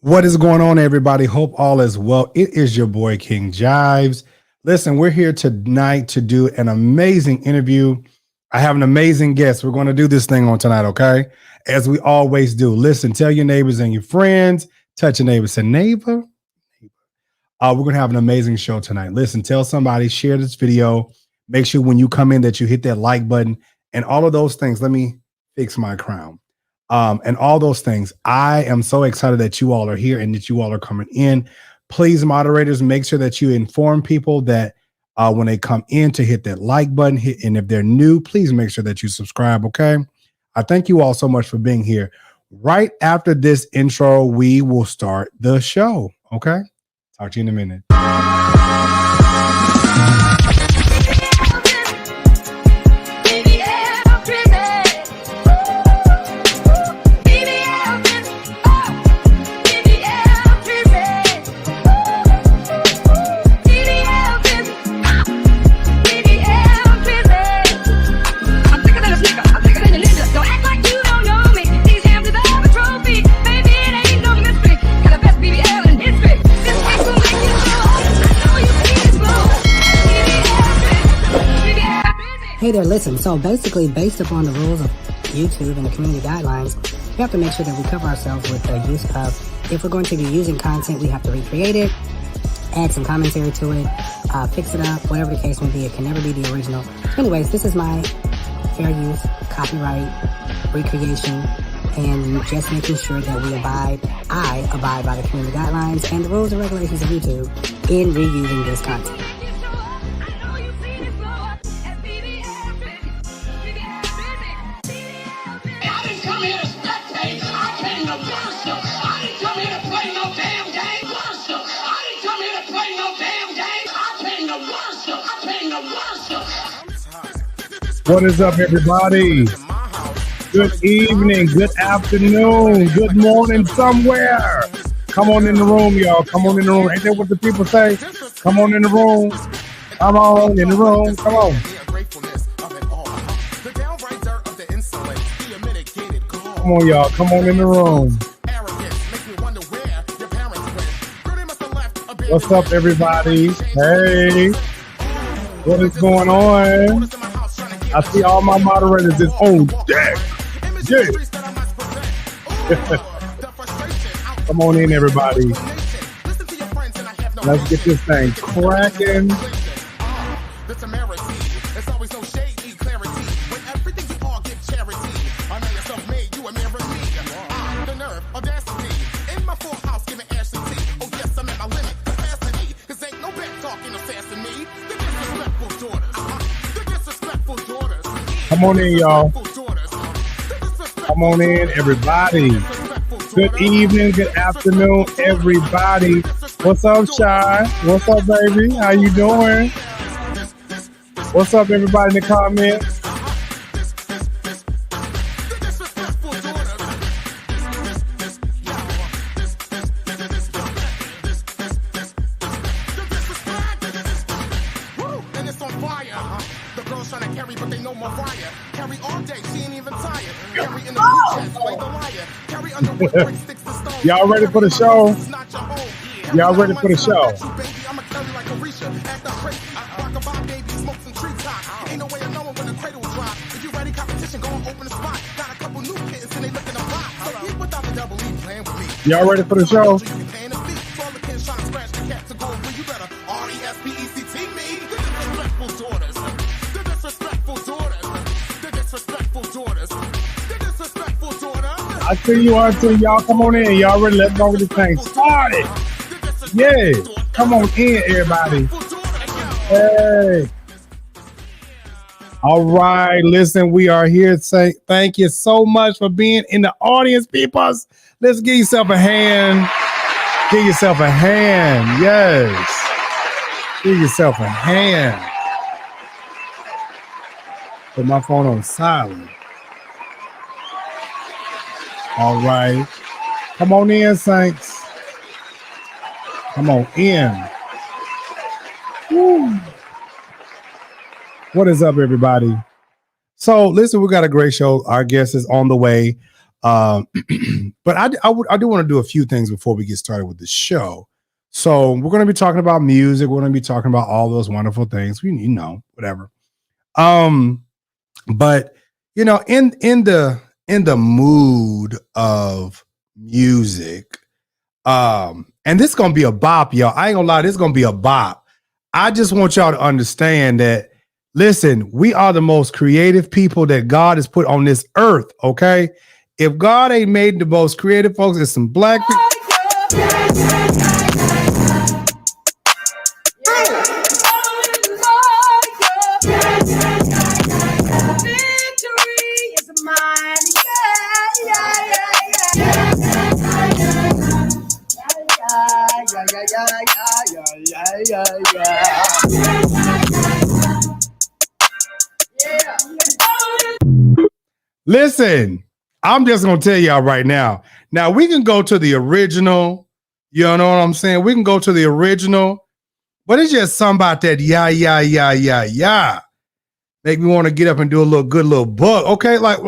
What is going on, everybody? Hope all is well. It is your boy, King Jives. Listen, we're here tonight to do an amazing interview. I have an amazing guest. We're going to do this thing on tonight, okay? As we always do. Listen, tell your neighbors and your friends. Touch your neighbor. Say, neighbor. We're going to have an amazing show tonight. Listen, tell somebody, share this video. Make sure when you come in that you hit that like button and all of those things. Let me fix my crown. And all those things. I am so excited that you all are here and that you all are coming in. Please, moderators, make sure that you inform people that when they come in to hit that like button. And if they're new, please make sure that you subscribe, okay? I thank you all so much for being here. Right after this intro, we will start the show, okay? Talk to you in a minute. Hey there, listen. So basically, based upon the rules of YouTube and the community guidelines, we have to make sure that we cover ourselves with the use of, if we're going to be using content, we have to recreate it, add some commentary to it, fix it up, whatever the case may be. It can never be the original. Anyways, this is my fair use, copyright, recreation, and just making sure that I abide by the community guidelines and the rules and regulations of YouTube in reusing this content. What is up, everybody? Good evening, good afternoon, good morning somewhere. Come on in the room, y'all. Come on in the room. Ain't that what the people say? Come on in the room. Come on in the room. Come on. Come on, y'all. Come on in the room. What's up, everybody? Hey. What is going on? I see all my moderators is on deck. Yeah. Come on in, everybody. Let's get this thing cracking. Come on in, y'all. Come on in, everybody. Good evening, good afternoon, everybody. What's up, Shy? What's up, baby? How you doing? What's up, everybody in the comments? Y'all ready for the show? Y'all ready for the show? Y'all ready for the show? I see you until y'all come on in. Y'all ready? Let's go with this thing started. Yeah. Come on in, everybody. Hey. All right. Listen, we are here to say thank you so much for being in the audience, peoples. Let's give yourself a hand. Give yourself a hand. Yes. Give yourself a hand. Put my phone on silent. All right. Come on in, Saints. Come on in. Woo. What is up, everybody? So listen, we got a great show. Our guest is on the way. But I do want to do a few things before we get started with the show. So we're going to be talking about music. We're going to be talking about all those wonderful things. Whatever. But in the mood of music, and this is gonna be a bop, y'all. I ain't gonna lie, this is gonna be a bop. I just want y'all to understand that. Listen, we are the most creative people that God has put on this earth. Okay, if God ain't made the most creative folks, it's some black people. Listen, I'm just gonna tell y'all right now. Now we can go to the original, you know what I'm saying? We can go to the original, but it's just something about that yeah. Make me want to get up and do a good little bug. Okay, like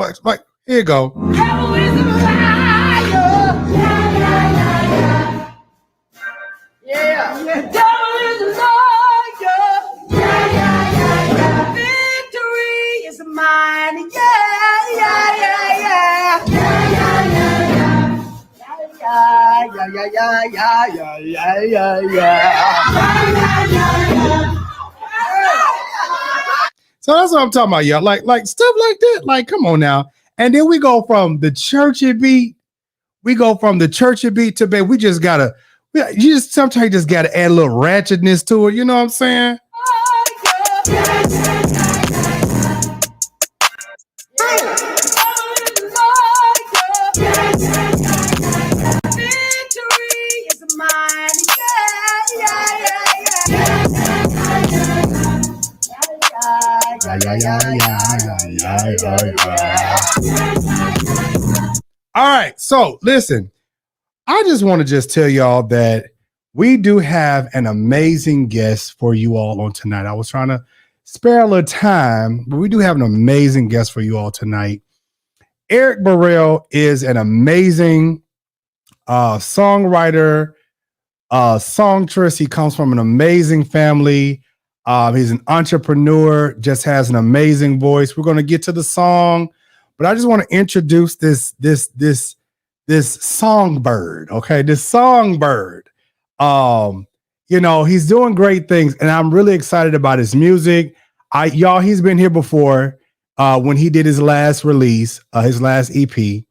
here you go. So that's what I'm talking about, y'all. Like stuff like that. Like, come on now. And then we go from the churchy beat. We go from the churchy beat to bed. Sometimes you just gotta add a little ratchetness to it. You know what I'm saying? All right, so listen, I just want to tell y'all that we do have an amazing guest for you all on tonight. I was trying to spare a little time, but we do have an amazing guest for you all tonight. Erick Burrell is an amazing songwriter, songstress. He comes from an amazing family. He's an entrepreneur, just has an amazing voice. We're going to get to the song, but I just want to introduce this songbird. Okay, this songbird. He's doing great things, and I'm really excited about his music. He's been here before when he did his last release, his last EP,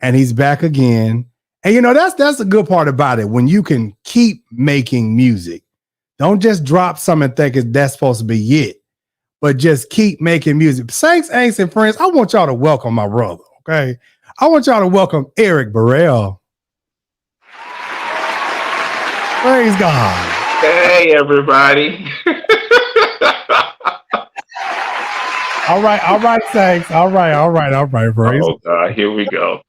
and he's back again. And that's the good part about it. When you can keep making music. Don't just drop something and think that's supposed to be it, but just keep making music. Saints, ain'ts, and friends, I want y'all to welcome my brother, okay? I want y'all to welcome Erick Burrell. Praise God. Hey, everybody. All right, Saints. All right, praise. Oh, God, here we go.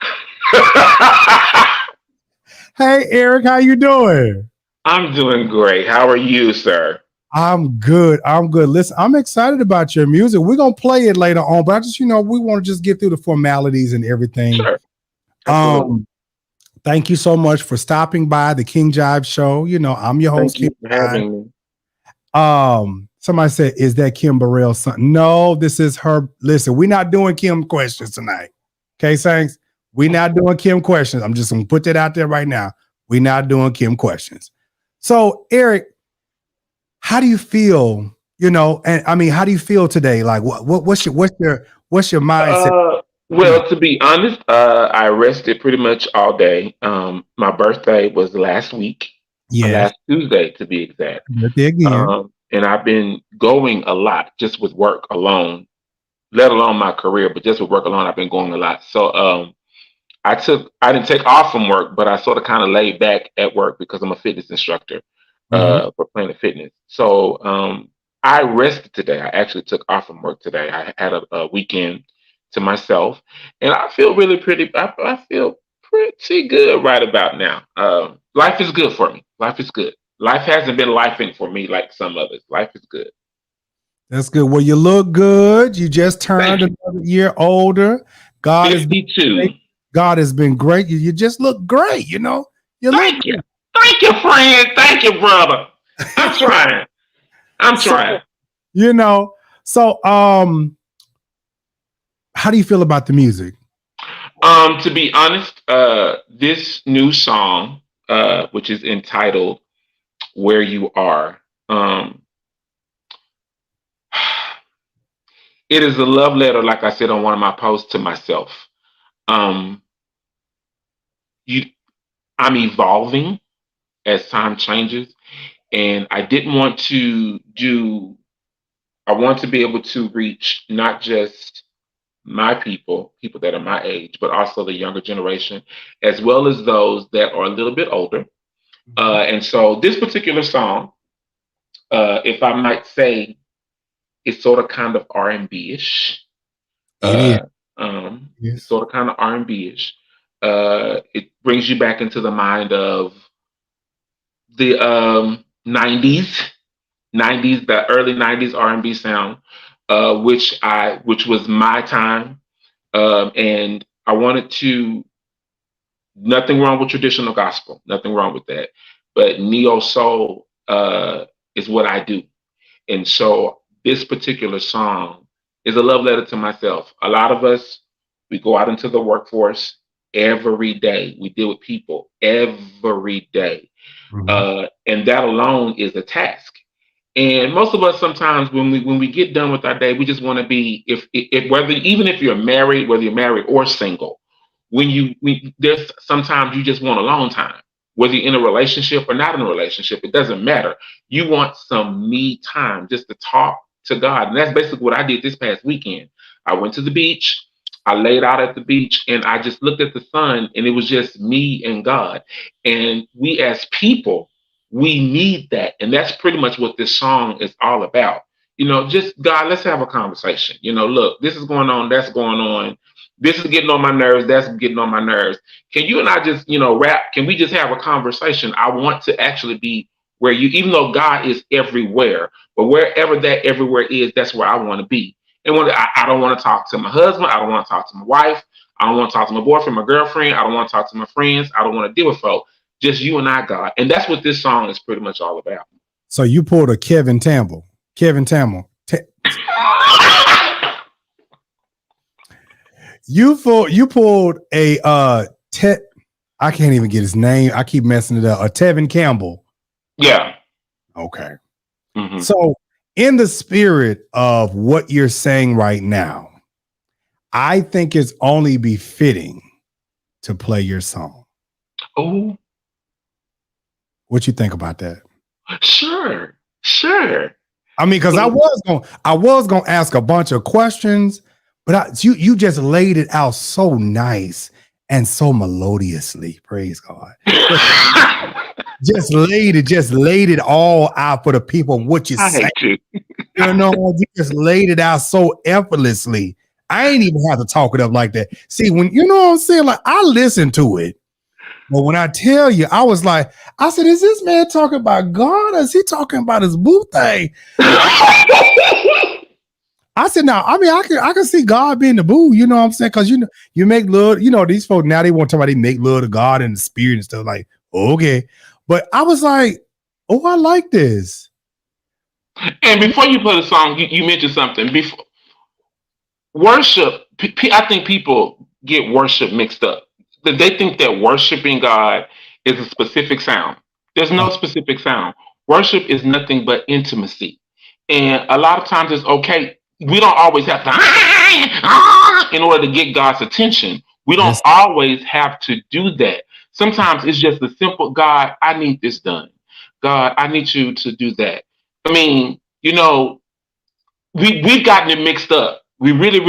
Hey, Erick, how you doing? I'm doing great. How are you, sir? I'm good. Listen, I'm excited about your music. We're going to play it later on, but I just, we want to just get through the formalities and everything. Sure. Thank you so much for stopping by the King Jive Show. I'm your host. Thank you for having me. Somebody said, is that Kim Burrell's son? No, this is her. Listen, we're not doing Kim questions tonight. Okay, Saints? We're not doing Kim questions. I'm just going to put that out there right now. We're not doing Kim questions. So, Erick, how do you feel? How do you feel today? Like, what's your mindset? Well, to be honest, I rested pretty much all day. My birthday was last week, last Tuesday to be exact. And I've been going a lot just with work alone, let alone my career, but just with work alone, I've been going a lot. So I didn't take off from work, but I sort of kind of laid back at work because I'm a fitness instructor for Planet Fitness. So I rested today. I actually took off from work today. I had a weekend to myself, and I feel really I feel pretty good right about now. Life is good for me. Life is good. Life hasn't been lifing for me like some others. Life is good. That's good. Well, you look good. You just turned another year older. God 52. God has been great. You just look great, you know. Thank you. Thank you, friend. Thank you, brother. I'm trying. I'm trying. You know, so how do you feel about the music? To be honest, this new song, which is entitled Where You Are, it is a love letter, like I said on one of my posts, to myself. I'm evolving as time changes, and I want to be able to reach not just my people that are my age, but also the younger generation, as well as those that are a little bit older. And so this particular song, if I might say, it's sort of kind of R&B-ish. It's sort of kind of R&B-ish. It brings you back into the mind of the 90s, the early 90s R&B sound, which was my time. And I wanted to, nothing wrong with traditional gospel, nothing wrong with that. But neo soul is what I do. And so this particular song is a love letter to myself. A lot of us, we go out into the workforce every day. We deal with people every day. And that alone is a task. And most of us sometimes when we get done with our day, we just want to be, even if you're married, whether you're married or single, there's sometimes you just want alone time. Whether you're in a relationship or not in a relationship, it doesn't matter. You want some me time just to talk to God. And that's basically what I did this past weekend. I went to the beach. I laid out at the beach and I just looked at the sun, and it was just me and God. And we as people, we need that. And that's pretty much what this song is all about. You know, just God, let's have a conversation. You know, look, this is going on. That's going on. This is getting on my nerves. That's getting on my nerves. Can you and I just, rap? Can we just have a conversation? I want to actually be where even though God is everywhere, but wherever that everywhere is, that's where I want to be. And I don't want to talk to my husband. I don't want to talk to my wife. I don't want to talk to my boyfriend, my girlfriend. I don't want to talk to my friends. I don't want to deal with folk. Just you and I, God. And that's what this song is pretty much all about. So you pulled a Kevin Tamble. You pulled a I can't even get his name. I keep messing it up. A Tevin Campbell. Yeah. Okay. So in the spirit of what you're saying right now, I think it's only befitting to play your song. Oh. What you think about that? Sure. I mean, because I was gonna ask a bunch of questions, but you just laid it out so nice and so melodiously. Praise God. just laid it all out for the people. What you say? You just laid it out so effortlessly. I ain't even have to talk it up like that. See, when you know what I'm saying, like I listened to it. But when I tell you, I said, is this man talking about God or is he talking about his boo thing? I said, now, I mean, I can see God being the boo, you know what I'm saying? Because, you make love, these folks now, they want to talk about they make love to God and the spirit and stuff like, okay. But I was like, oh, I like this. And before you play the song, you mentioned something. Before worship, I think people get worship mixed up. They think that worshiping God is a specific sound. There's no specific sound. Worship is nothing but intimacy. And a lot of times it's okay. We don't always have to in order to get God's attention. We don't always have to do that. Sometimes it's just a simple, God, I need this done. God, I need you to do that. I mean, we've gotten it mixed up. We really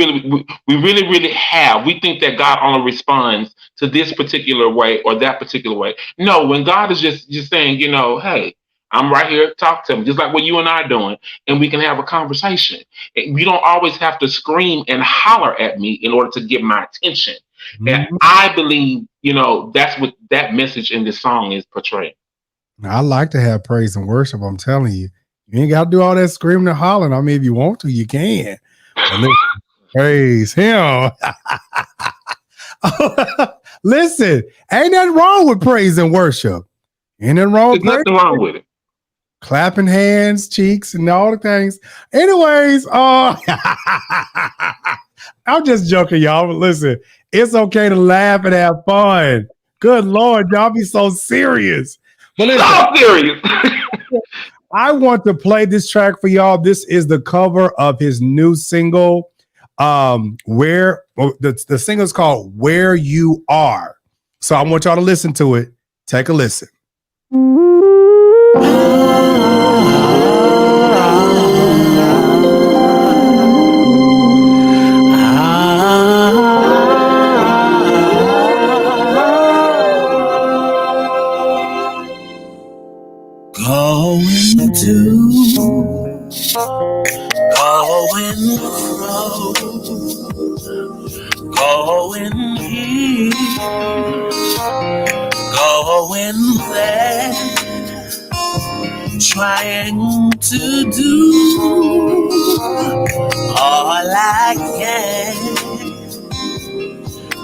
have. We think that God only responds to this particular way or that particular way. No, when God is just saying, hey, I'm right here, talk to me, just like what you and I are doing, and we can have a conversation. You don't always have to scream and holler at me in order to get my attention. And I believe, that's what that message in this song is portraying. I like to have praise and worship. I'm telling you, you ain't got to do all that screaming and hollering. I mean, if you want to, you can. Praise him. Listen, ain't nothing wrong with praise and worship. Ain't nothing wrong with praise. Nothing wrong with it. Clapping hands, cheeks, and all the things. Anyways, I'm just joking, y'all. But listen, it's okay to laugh and have fun. Good Lord, y'all be so serious. But listen, so serious. I want to play this track for y'all. This is the cover of his new single. The single is called Where You Are. So I want y'all to listen to it. Take a listen. Going fro, going here, going there, trying to do all I can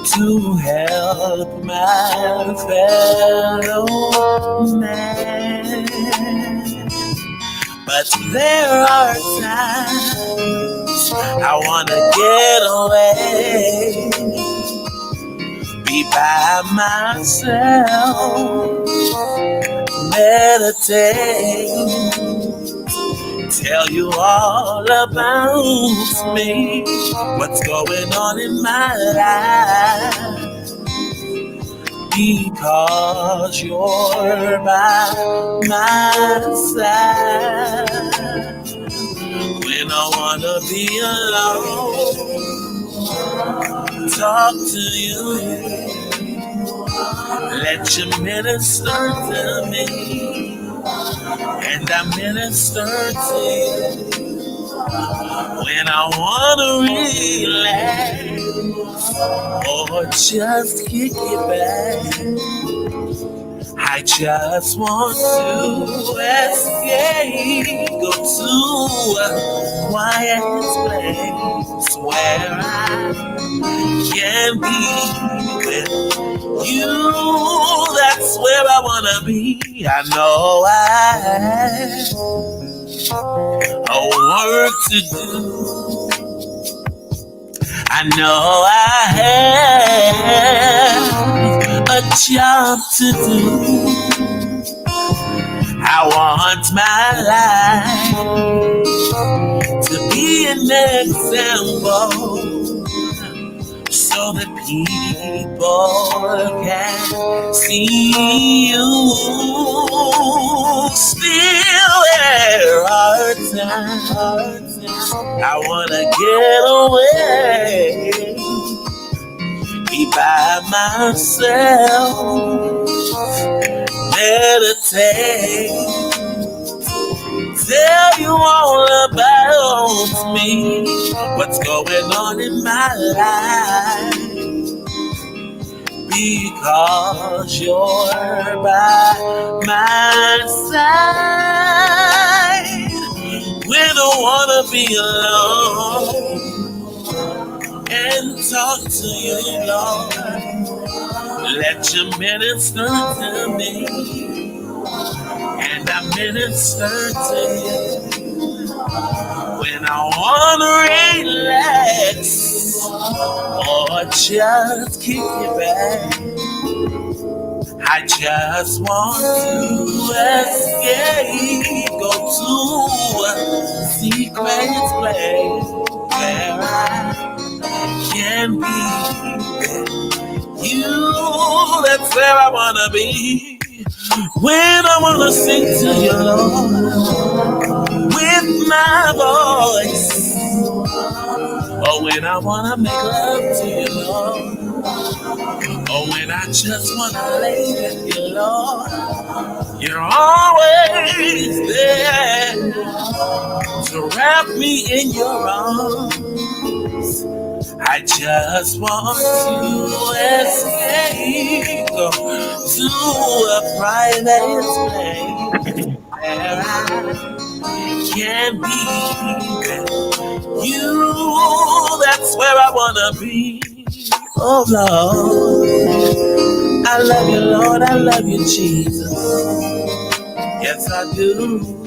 to help my fellow man. But there are times I wanna get away, be by myself, meditate, tell you all about me, what's going on in my life, because you're by my side. When I wanna be alone, talk to you, let you minister to me, and I minister to you. When I wanna relax or just kick it back, I just want to escape, go to a quiet place where I can be with you. That's where I wanna be. I know I have a work to do. I know I have a job to do. I want my life to be an example, so that people can see you. Still there are times I wanna get away, be by myself, meditate, tell you all about me, what's going on in my life, because you're by my side. When I wanna be alone and talk to you, Lord, let you minister to me, and I minister to you. When I wanna relax or just kick it back, I just want to escape, go to a secret place where I can be with you. That's where I wanna be. When I wanna sing to you, Lord, with my voice, or when I wanna make love to you, Lord, or when I just wanna lay with you, Lord, you're always there to wrap me in your arms. I just want to escape, go to a private place where I can be with you. That's where I wanna be. Oh Lord, I love you, Lord, I love you, Jesus. Yes, I do.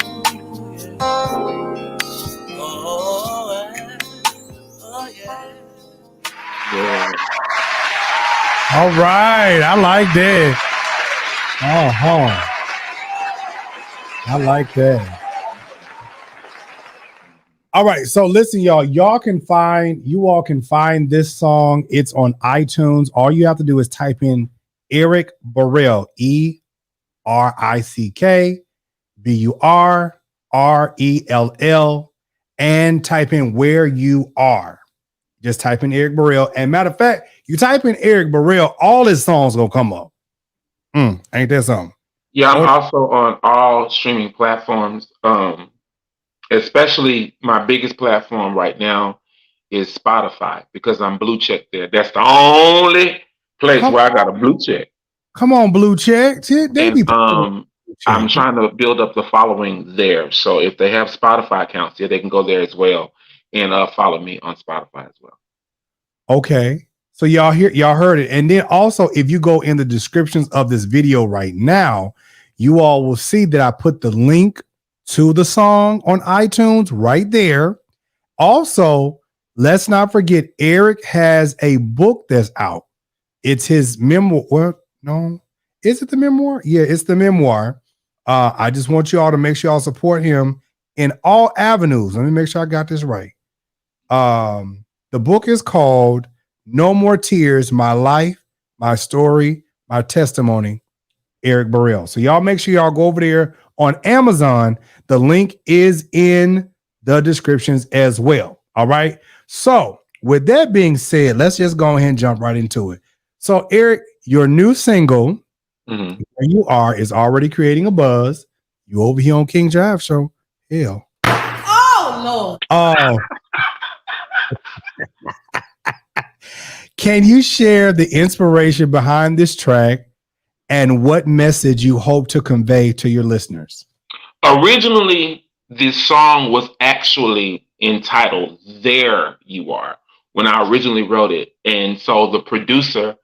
Oh, yeah. Yeah. All right. I like that. I like that. All right. So listen, y'all. You all can find this song. It's on iTunes. All you have to do is type in Erick Burrell, ERICK BURRELL, and type in where you are. Just type in Erick Burrell. And matter of fact, you type in Erick Burrell, all his songs gonna come up. Ain't that something? Yeah, I'm also on all streaming platforms. Especially my biggest platform right now is Spotify because I'm blue checked there. That's the only place where I got a blue check. Come on, blue check. I'm trying to build up the following there. So if they have Spotify accounts, they can go there as well and follow me on Spotify as well. Okay. So y'all heard it. And then also, if you go in the descriptions of this video right now, you all will see that I put the link to the song on iTunes right there. Also, let's not forget, Erick has a book that's out. It's his memoir. Well, no, is it the memoir? Yeah, it's the memoir. I just want you all to make sure y'all support him in all avenues. Let me make sure I got this right. The book is called No More Tears, My Life, My Story, My Testimony, Erick Burrell. So y'all make sure y'all go over there on Amazon. The link is in the descriptions as well. All right. So with that being said, let's just go ahead and jump right into it. So Erick, your new single, Where You Are, is already creating a buzz. You over here on King Jive Show. Hell. Oh, Lord. Oh. Can you share the inspiration behind this track and what message you hope to convey to your listeners? Originally, this song was actually entitled There You Are when I originally wrote it. And so the producer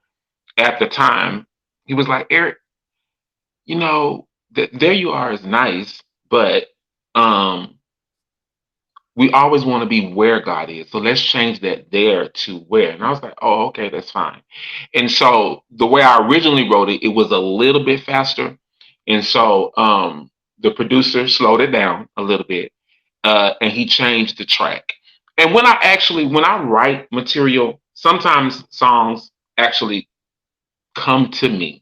at the time, he was like, Erick, There You Are is nice, but we always want to be where God is. So let's change that there to where. And I was like, oh, okay, that's fine. And so the way I originally wrote it, it was a little bit faster. And so the producer slowed it down a little bit and he changed the track. And when I write material, sometimes songs actually come to me.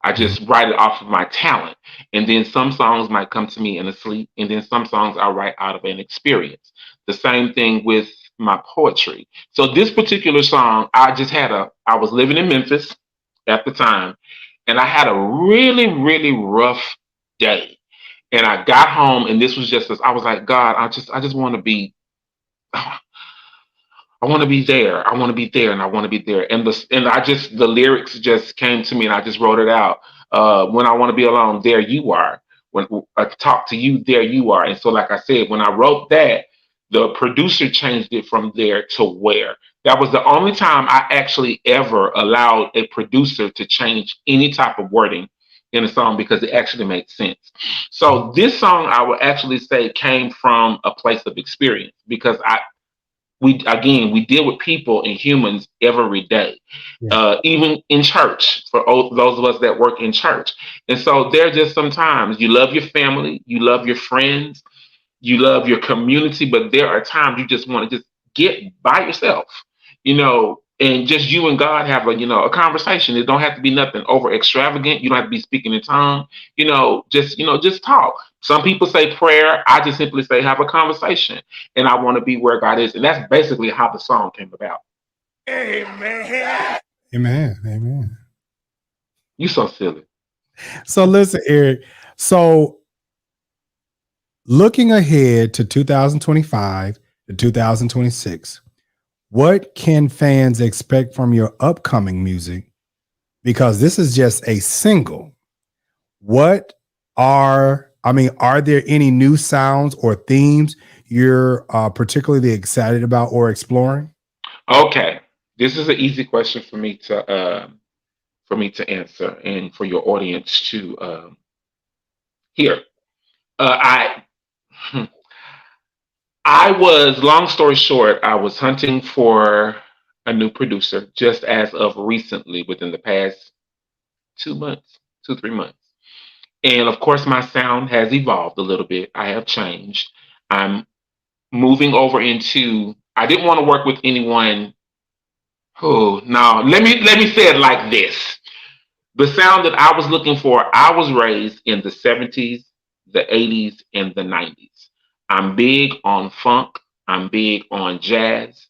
I just write it off of my talent. And then some songs might come to me in a sleep. And then some songs I write out of an experience. The same thing with my poetry. So this particular song, I was living in Memphis at the time. And I had a really, really rough day. And I got home and this was I was like, God, I just want to be, I want to be there. I want to be there, and I want to be there. And the lyrics just came to me, and I just wrote it out. When I want to be alone, there you are. When I talk to you, there you are. And so, like I said, when I wrote that, the producer changed it from there to where. That was the only time I actually ever allowed a producer to change any type of wording in a song because it actually made sense. So this song, I would actually say, came from a place of experience because we deal with people and humans every day, even in church, for those of us that work in church. And so there are just sometimes you love your family, you love your friends, you love your community, but there are times you just want to just get by yourself, and just you and God have a conversation. It don't have to be nothing over extravagant. You don't have to be speaking in tongues, just talk. Some people say prayer. I just simply say have a conversation. And I want to be where God is. And that's basically how the song came about. Amen. Amen. You so silly. So listen, Erick. So looking ahead to 2025 to 2026, what can fans expect from your upcoming music? Because this is just a single. Are there any new sounds or themes you're particularly excited about or exploring? Okay. This is an easy question for me to answer and for your audience to hear. I hmm, I was, long story short, I was hunting for a new producer just as of recently, within the past 2 months, 3 months. And of course, my sound has evolved a little bit. I have changed. I'm moving over into. I didn't want to work with anyone. Oh no, let me say it like this. The sound that I was looking for, I was raised in the 70s, the 80s, and the 90s. I'm big on funk. I'm big on jazz.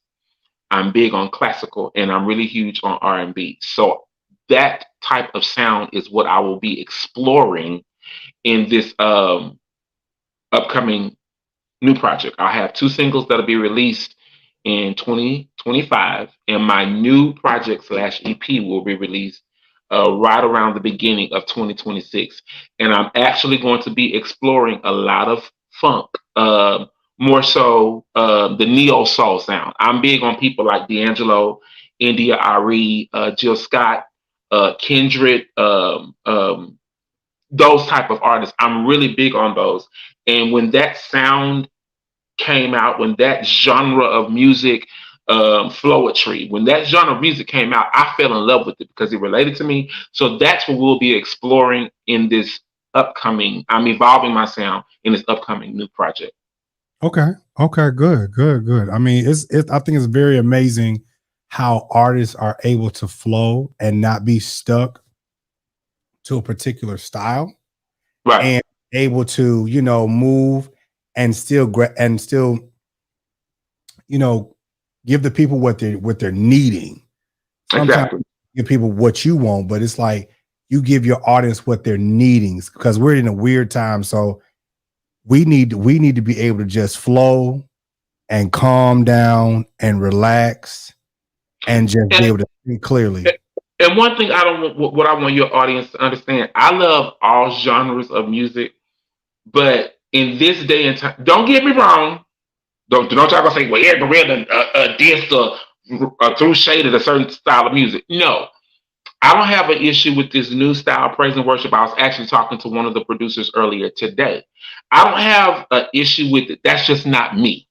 I'm big on classical, and I'm really huge on R&B. So that type of sound is what I will be exploring in this upcoming new project. I have two singles that'll be released in 2025, and my new project slash EP will be released right around the beginning of 2026. And I'm actually going to be exploring a lot of funk, more so the neo soul sound. I'm big on people like D'Angelo, India Ari, Jill Scott, Kindred, those type of artists. I'm really big on those. And when that sound came out, when that genre of music, flowetry, when that genre of music came out, I fell in love with it because it related to me. So that's what we'll be exploring in this upcoming. I'm evolving my sound in this upcoming new project. Okay. Good. I mean, I think it's very amazing how artists are able to flow and not be stuck to a particular style, Right. and able to, move and still give the people what they're needing. Sometimes Exactly. give people what you want, but it's like you give your audience what they're needing, because we're in a weird time. So we need to be able to just flow and calm down and relax and just be able to think clearly. And one thing what I want your audience to understand, I love all genres of music, but in this day and time, don't get me wrong. Don't try to say, well, Erick Burrell dissed or threw shade at a certain style of music. No, I don't have an issue with this new style, praise and worship. I was actually talking to one of the producers earlier today. I don't have an issue with it. That's just not me.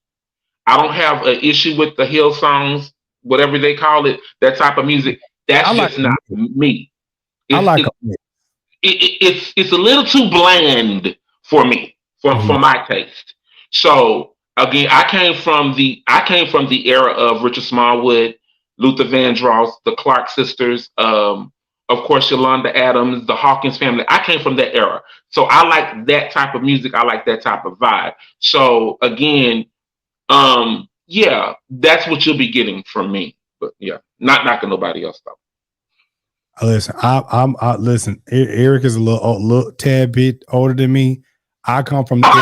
I don't have an issue with the hill songs, whatever they call it, that type of music. That's just not me. It's a little too bland for me, for my taste. So again, I came from the era of Richard Smallwood, Luther Vandross, the Clark sisters, of course Yolanda Adams, the Hawkins family. I came from that era, so I like that type of music. I like that type of vibe. So again, yeah, that's what you'll be getting from me. But yeah, not knocking nobody else though. Listen, listen. Erick is a little tad bit older than me. I come from the era.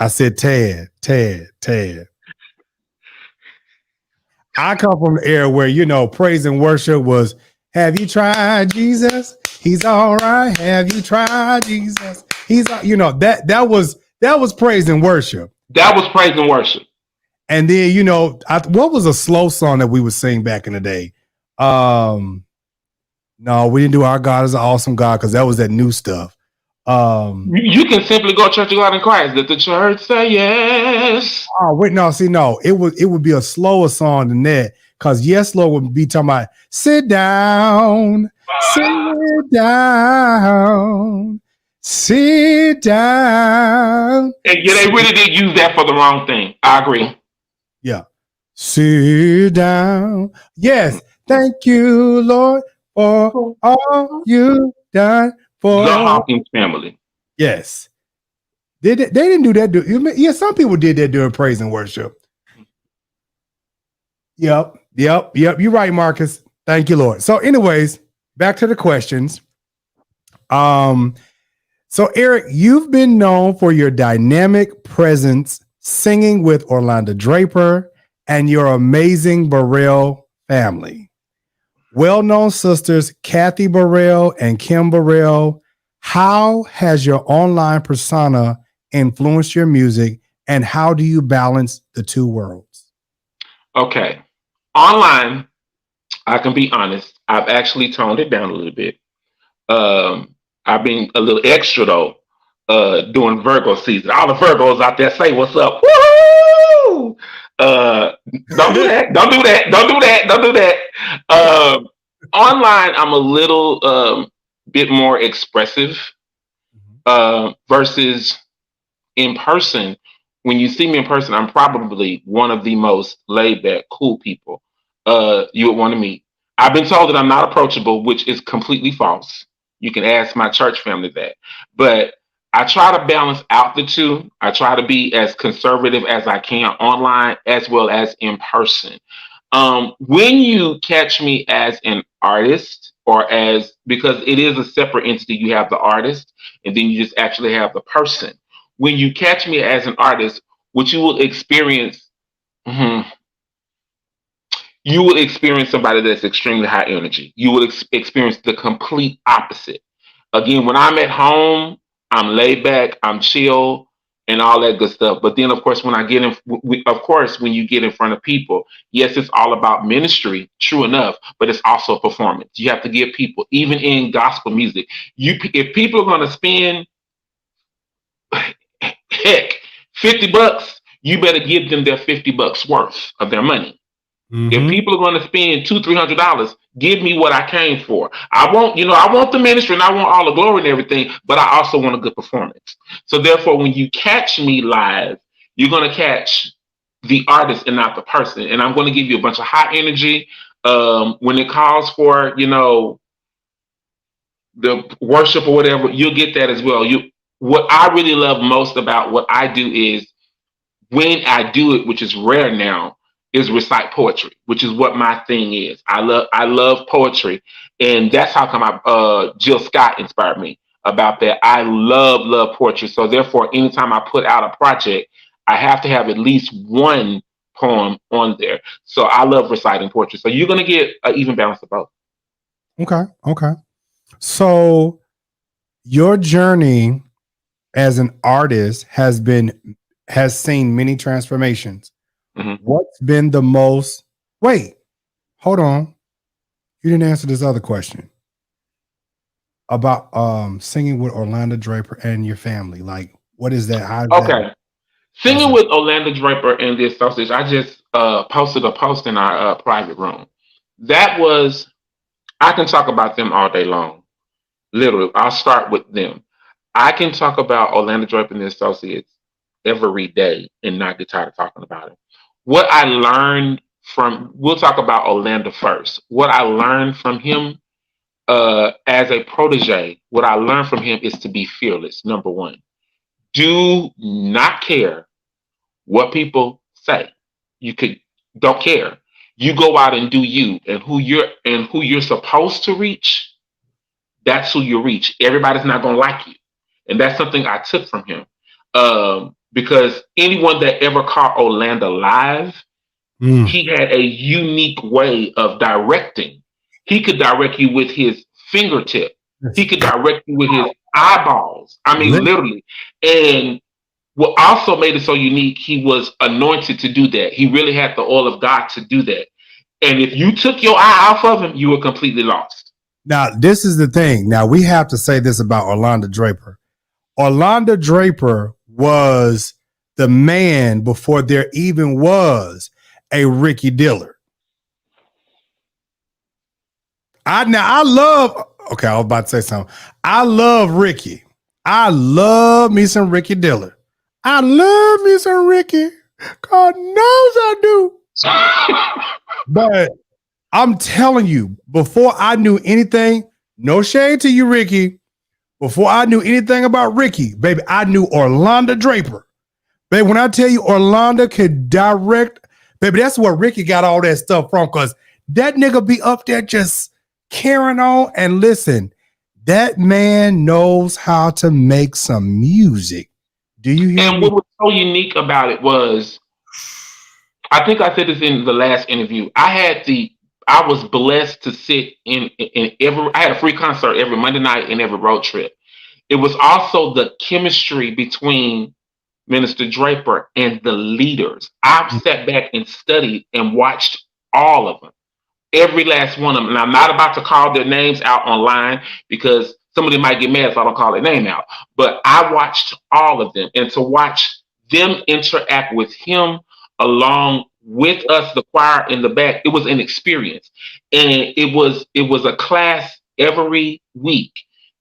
I said Tad. I come from the era where praise and worship was. Have you tried Jesus? He's all right. Have you tried Jesus? He's that was praise and worship. That was praise and worship. And then what was a slow song that we would sing back in the day? No, we didn't do Our God is an Awesome God, because that was that new stuff. You can simply go to Church of God in Christ. Let the church say yes. Oh wait, no, it would be a slower song than that, because Yes Lord would be talking about sit down, sit down. And yeah, they really did use that for the wrong thing. I agree. Yeah. Sit down. Yes. Thank you, Lord, for all you done for the Hawkins family. Yes. They didn't do that. Yeah, some people did that during praise and worship. Yep. You're right, Marcus. Thank you, Lord. So anyways, back to the questions. So Erick, you've been known for your dynamic presence singing with Orlando Draper and your amazing Burrell family. Well-known sisters Kathy Burrell and Kim Burrell. How has your online persona influenced your music, and how do you balance the two worlds? Okay. Online, I can be honest. I've actually toned it down a little bit. I've been a little extra though, during Virgo season. All the Virgos out there say what's up. Woo! Don't do that. Don't do that. Don't do that. Don't do that. Online, I'm a little bit more expressive versus in person. When you see me in person, I'm probably one of the most laid back, cool people you would want to meet. I've been told that I'm not approachable, which is completely false. You can ask my church family that. But I try to balance out the two. I try to be as conservative as I can online as well as in person. When you catch me as an artist, or as, because it is a separate entity, you have the artist and then you just actually have the person. When you catch me as an artist, what you will experience, you will experience somebody that's extremely high energy. You will experience the complete opposite. Again, when I'm at home, I'm laid back, I'm chill, and all that good stuff. But then, of course, when I get in, of course, when you get in front of people, yes, it's all about ministry, true enough, but it's also a performance. You have to give people, even in gospel music, if people are going to spend, heck, $50, you better give them their $50 worth of their money. If people are going to spend $200-$300, give me what I came for. I want the ministry and I want all the glory and everything, but I also want a good performance. So therefore, when you catch me live, you're going to catch the artist and not the person. And I'm going to give you a bunch of high energy. When it calls for, the worship or whatever, you'll get that as well. What I really love most about what I do is when I do it, which is rare now, is recite poetry, which is what my thing is. I love poetry, and that's how come Jill Scott inspired me about that. I love poetry, so therefore, anytime I put out a project, I have to have at least one poem on there. So I love reciting poetry. So you're gonna get an even balance of both. Okay. So your journey as an artist has seen many transformations. What's been the most? Wait, hold on. You didn't answer this other question about singing with Orlando Draper and your family. Like, what is that? Okay. Singing with Orlando Draper and the Associates. I just posted a post in our private room. That was, I can talk about them all day long. Literally, I'll start with them. I can talk about Orlando Draper and the Associates every day and not get tired of talking about it. What I learned we'll talk about Orlando first. What I learned from him as a protege, what I learned from him is to be fearless, number one. Do not care what people say. Don't care. You go out and do you, and who you're supposed to reach, that's who you reach. Everybody's not going to like you. And that's something I took from him. Because anyone that ever caught Orlando live, he had a unique way of directing. He could direct you with his fingertip. He could direct you with his eyeballs. I mean, literally. And what also made it so unique, he was anointed to do that. He really had the oil of God to do that. And if you took your eye off of him, you were completely lost. Now, this is the thing. Now, we have to say this about Orlando Draper. Orlando Draper was the man before there even was a Ricky Dillard. I was about to say something. I love Ricky. I love me some Ricky Dillard. I love me some Ricky. God knows I do. But I'm telling you, before I knew anything, no shade to you, Ricky. Before I knew anything about Ricky, baby, I knew Orlando Draper. Baby, when I tell you Orlando could direct, baby, that's where Ricky got all that stuff from, because that nigga be up there just carrying on. And listen, that man knows how to make some music. Do you hear me? What was so unique about it was, I think I said this in the last interview, I was blessed to sit in I had a free concert every Monday night and every road trip. It was also the chemistry between Minister Draper, and the leaders. I've sat back and studied and watched all of them, every last one of them. And I'm not about to call their names out online because somebody might get mad if I don't call their name out. But I watched all of them, and to watch them interact with him along with us, the choir in the back, it was an experience. And it was a class every week.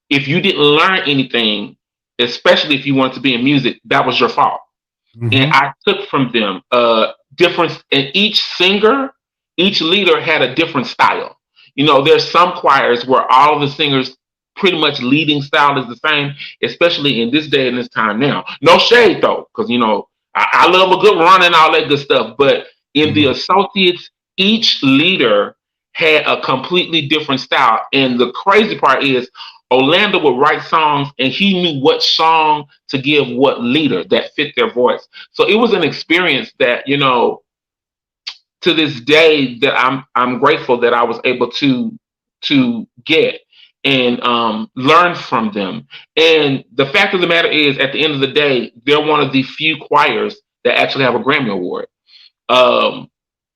If you didn't learn anything, especially if you wanted to be in music, that was your fault. Mm-hmm. And I took from them difference, and each singer, each leader had a different style. You know, there's some choirs where all of the singers pretty much leading style is the same, especially in this day and this time now. No shade though, because you know, I love a good run and all that good stuff. But in the associates, each leader had a completely different style. And the crazy part is Orlando would write songs and he knew what song to give what leader that fit their voice. So it was an experience that, you know, to this day that I'm grateful that I was able to get and learn from them. And the fact of the matter is, at the end of the day, they're one of the few choirs that actually have a Grammy Award.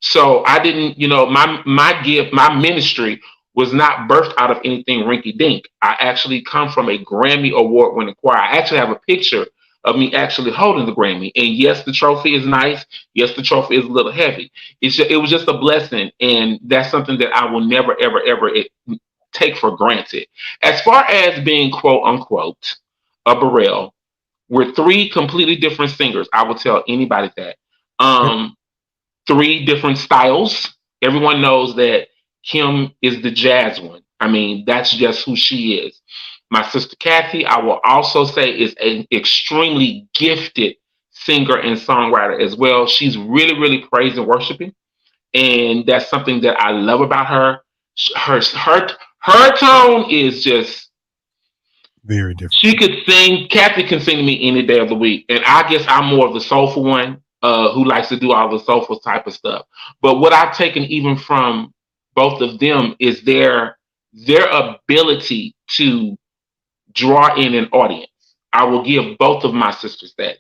So I didn't, you know, my gift, my ministry was not birthed out of anything rinky dink. I actually come from a Grammy Award winning choir. I actually have a picture of me actually holding the Grammy. And yes, the trophy is nice. Yes, the trophy is a little heavy. It was just a blessing. And that's something that I will never, ever, ever take for granted. As far as being quote unquote a Burrell, we're three completely different singers. I will tell anybody that. Three different styles. Everyone knows that Kim is the jazz one. I mean, that's just who she is. My sister Kathy, I will also say, is an extremely gifted singer and songwriter as well. She's really, really praise and worshiping. And that's something that I love about her. Her tone is just very different. She could sing. Kathy can sing to me any day of the week. And I guess I'm more of the soulful one who likes to do all the soulful type of stuff. But what I've taken even from both of them is their ability to draw in an audience. I will give both of my sisters that.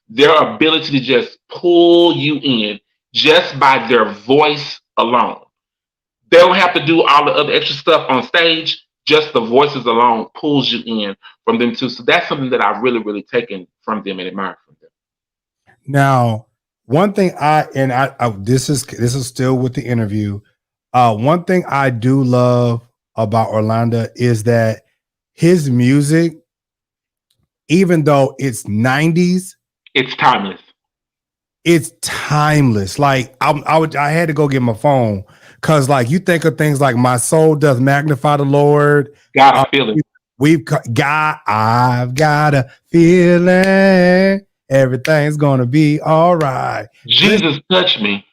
Their ability to just pull you in just by their voice alone. They don't have to do all the other extra stuff on stage. Just the voices alone pulls you in from them too. So that's something that I've really, really taken from them and admired from them. Now, one thing this is still with the interview. One thing I do love about Orlando is that his music, even though it's 90s, it's timeless. It's timeless. Like I had to go get my phone because, like, you think of things like "My soul doth magnify the Lord." Got a feeling. I've got a feeling everything's gonna be all right. Jesus touched me.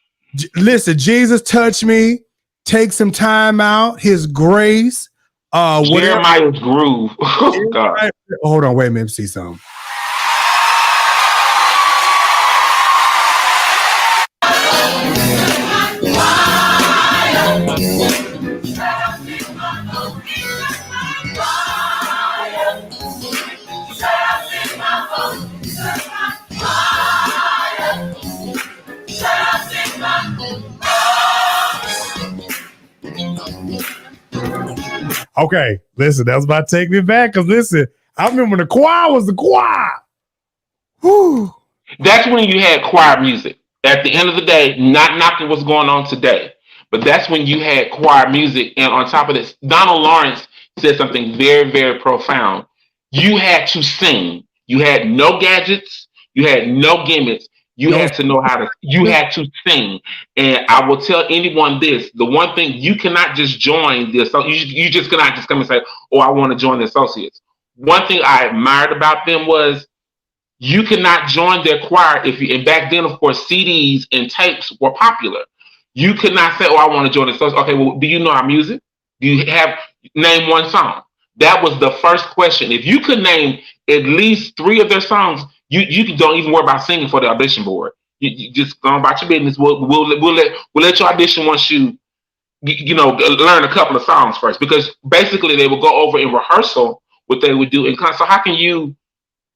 Listen, Jesus touched me. Take some time out. His grace. Jeremiah's groove. Oh, God. Hold on, wait a minute. See something. Okay, listen, that was about to take me back because listen, I remember when the choir was the choir. Whew. That's when you had choir music. At the end of the day, not knocking what's going on today, but that's when you had choir music. And on top of this, Donald Lawrence said something very, very profound. You had to sing. You had no gadgets. You had no gimmicks. You had to know you had to sing. And I will tell anyone this, the one thing, you cannot just join this. You just cannot just come and say, oh, I want to join the associates. One thing I admired about them was you cannot join their choir and back then, of course, CDs and tapes were popular. You could not say, oh, I want to join the associates. Okay, well, do you know our music? Do you name one song? That was the first question. If you could name at least 3 of their songs, you don't even worry about singing for the audition board. You just go about your business. We'll let you audition once you learn a couple of songs first, because basically they will go over in rehearsal what they would do in concert. So how can you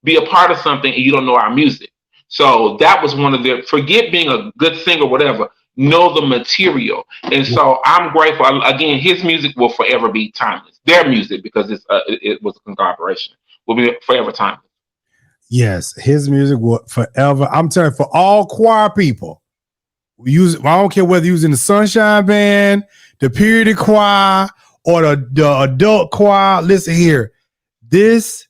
be a part of something and you don't know our music? So that was one of their, forget being a good singer, whatever, know the material. And so I'm grateful. Again, his music will forever be timeless. Their music, because it was a conglomeration, will be forever timeless. Yes, his music will forever. I'm telling you, for all choir people, I don't care whether you're using the Sunshine Band, the Period Choir, or the adult choir. Listen here, this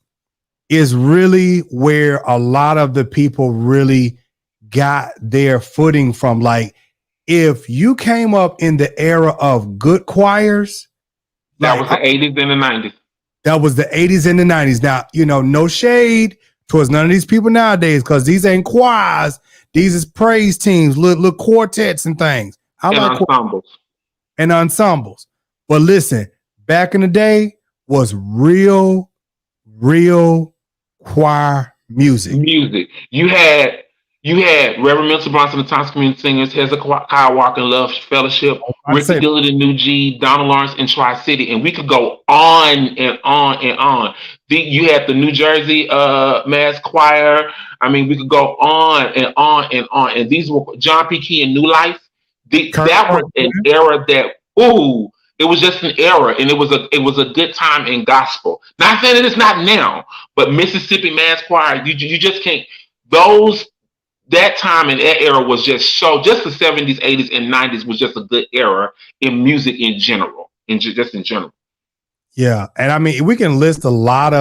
is really where a lot of the people really got their footing from. Like, if you came up in the era of good choirs, that was the 80s and the 90s. That was the 80s and the 90s. Now, no shade towards none of these people nowadays, because these ain't choirs. These is praise teams, little quartets and things. And ensembles. But listen, back in the day was real choir music. You had Reverend Milton Bronson, the Thompson Community Singers, Hezekiah Walker and Love Fellowship, Ricky Dillard and New G, Donald Lawrence and Tri-City, and we could go on and on and on. You had the New Jersey Mass Choir. I mean, we could go on and on and on. And these were John P. Key and New Life. That was an era that, it was just an era, and it was a good time in gospel. Not saying that it's not now, but Mississippi Mass Choir, you just can't. That time and that era was just the 70s, 80s, and 90s was just a good era in music in general, in general. Yeah, and I mean, we can list a lot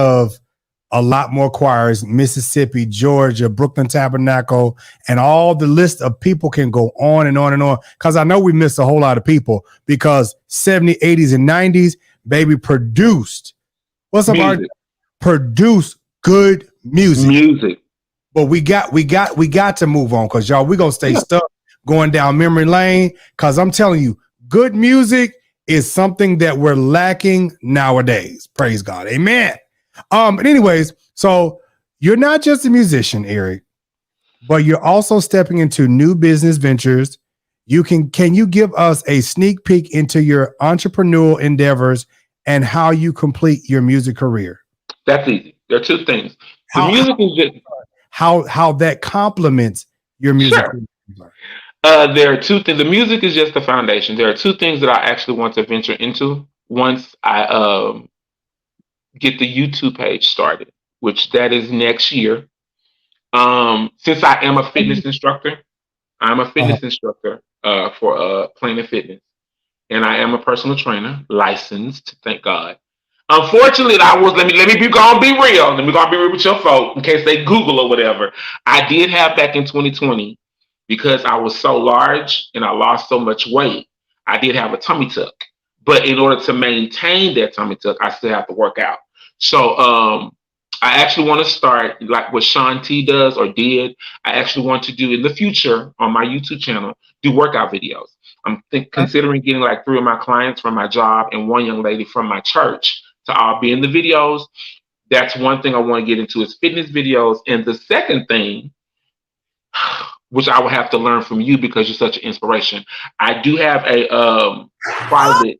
more choirs: Mississippi, Georgia, Brooklyn Tabernacle, and all the list of people can go on and on and on. Because I know we missed a whole lot of people, because 70s, 80s, and 90s, baby, produced good music. But we got to move on, because y'all, we're gonna stay stuck going down memory lane, because I'm telling you, good music is something that we're lacking nowadays. Praise God. Amen. But anyways, so you're not just a musician, Erick, but you're also stepping into new business ventures. Can you give us a sneak peek into your entrepreneurial endeavors and how you complete your music career? That's easy. There are two things. Music is just how that complements your music. Sure. There are two things. The music is just the foundation. There are two things that I actually want to venture into once I get the YouTube page started, which that is next year. Since I am a fitness instructor, I'm a fitness instructor for Planet Fitness, and I am a personal trainer, licensed, thank God. Unfortunately, let me be gonna be real. Let me gonna be real with your folk in case they Google or whatever. I did have back in 2020, because I was so large and I lost so much weight, I did have a tummy tuck. But in order to maintain that tummy tuck, I still have to work out. So I actually want to start like what Sean T does or did. I actually want to do in the future on my YouTube channel, do workout videos. I'm considering getting like 3 of my clients from my job and 1 young lady from my church to all be in the videos. That's one thing I want to get into, is fitness videos. And the second thing, which I will have to learn from you because you're such an inspiration, I do have a private,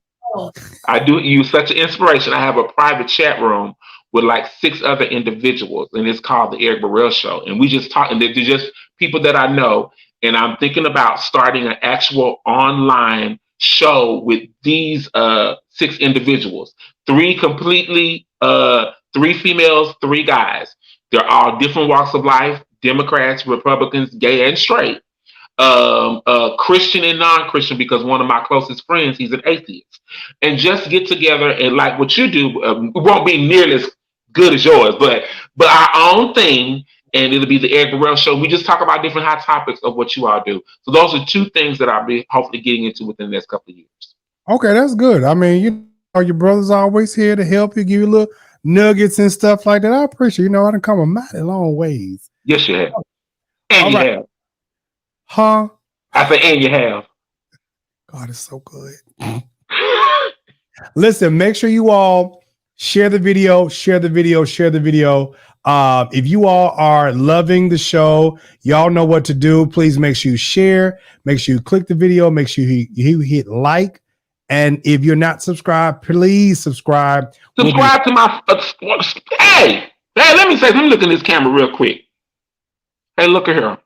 you're such an inspiration. I have a private chat room with like 6 other individuals, and it's called the Erick Burrell Show. And we just talk, and they're just people that I know. And I'm thinking about starting an actual online show with these 6 individuals, 3 completely, 3 females, 3 guys. They're all different walks of life, Democrats, Republicans, gay and straight, Christian and non-Christian, because one of my closest friends, he's an atheist. And just get together and like what you do, won't be nearly as good as yours, but our own thing. And it'll be the Erick Burrell Show. We just talk about different hot topics of what you all do. So those are 2 things that I'll be hopefully getting into within the next couple of years. Okay, that's good. I mean, your brother's always here to help you, give you little nuggets and stuff like that. I appreciate, I done come a mighty long ways. Yes, you have. And you have. Huh? I said, and you have. God, it's so good. Listen, make sure you all share the video. If you all are loving the show, y'all know what to do. Please make sure you share, make sure you click the video, make sure you hit like. And if you're not subscribed, please subscribe. Subscribe to my, hey, let me look in this camera real quick. Hey, look at here.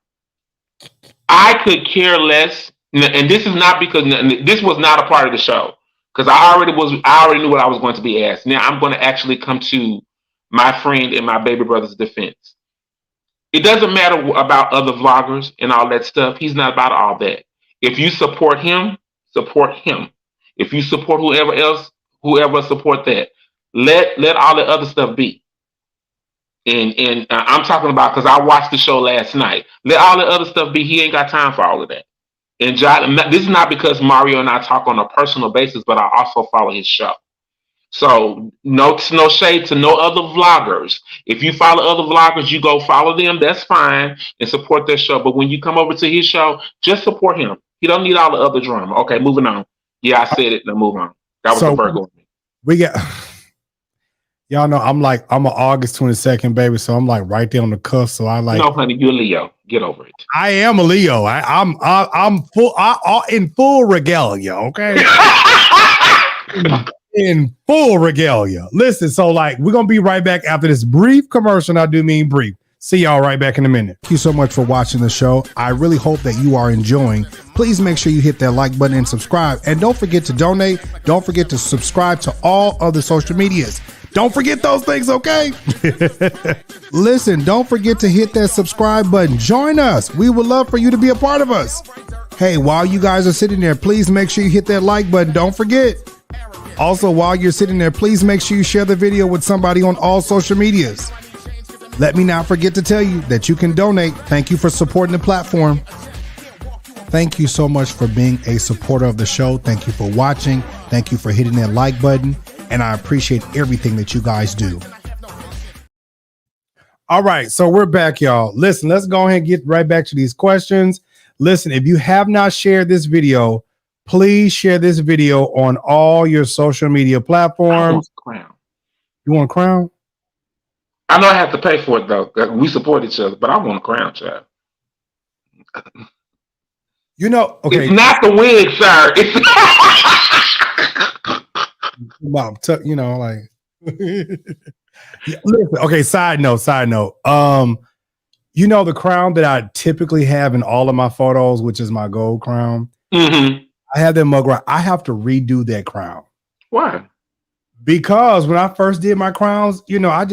I could care less, and this is not because this was not a part of the show, because I already knew what I was going to be asked. Now I'm going to actually come to my friend and my baby brother's defense. It doesn't matter about other vloggers and all that stuff. He's not about all that. If you support him, support him. If you support whoever support that, let all the other stuff be. And I'm talking about, because I watched the show last night. Let all the other stuff be. He ain't got time for all of that. And this is not because Mario and I talk on a personal basis, but I also follow his show. So no shade to no other vloggers. If you follow other vloggers, you go follow them. That's fine, and support their show. But when you come over to his show, just support him. He don't need all the other drama. Okay, moving on. Yeah, I said it. Now move on. That was the Virgo. We got. Y'all know I'm an August 22nd baby, so I'm like right there on the cusp. So I like. No, honey, you're a Leo. Get over it. I am a Leo. I'm in full regalia. Okay. in full regalia. Listen, so like we're gonna be right back after this brief commercial. I do mean brief. See y'all right back in a minute. Thank you so much for watching the show. I really hope that you are enjoying. Please make sure you hit that like button and subscribe. And don't forget to donate. Don't forget to subscribe to all other social medias. Don't forget those things, okay? Listen, don't forget to hit that subscribe button. Join us. We would love for you to be a part of us. Hey, while you guys are sitting there, please make sure you hit that like button. Don't forget. Also, while you're sitting there, please make sure you share the video with somebody on all social medias. Let me not forget to tell you that you can donate. Thank you for supporting the platform. Thank you so much for being a supporter of the show. Thank you for watching. Thank you for hitting that like button. And I appreciate everything that you guys do. All right, so we're back, y'all. Listen, let's go ahead and get right back to these questions. Listen, if you have not shared this video, please share this video on all your social media platforms. Crown. You want a crown? I know I have to pay for it, though. We support each other, but I want a crown, child. You know, okay. It's not the wig, sir. It's Mom, you know, like listen, okay, side note. You know the crown that I typically have in all of my photos, which is my gold crown. Mm-hmm. I have that mug crown. I have to redo that crown. Why? Because when I first did my crowns, you know, I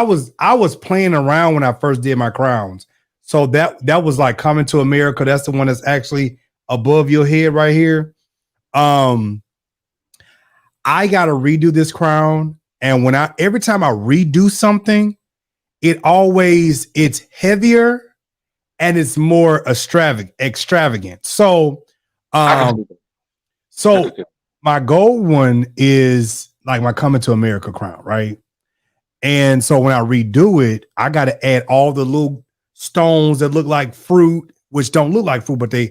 was playing around when I first did my crowns. So that was like Coming to America. That's the one that's actually above your head right here. I gotta redo this crown, and every time I redo something, it's heavier and it's more extravagant. So, my gold one is like my Coming to America crown, right? And so when I redo it, I gotta add all the little stones that look like fruit, which don't look like fruit, but they're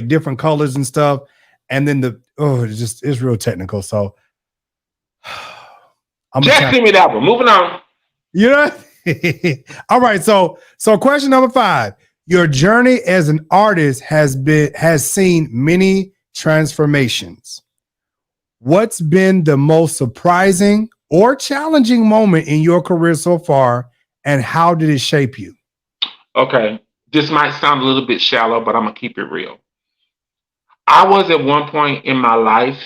different colors and stuff. And then it's real technical. So. Just me that one. Moving on. You know? All right. So question number 5. Your journey as an artist has seen many transformations. What's been the most surprising or challenging moment in your career so far, and how did it shape you? Okay. This might sound a little bit shallow, but I'm gonna keep it real. I was at one point in my life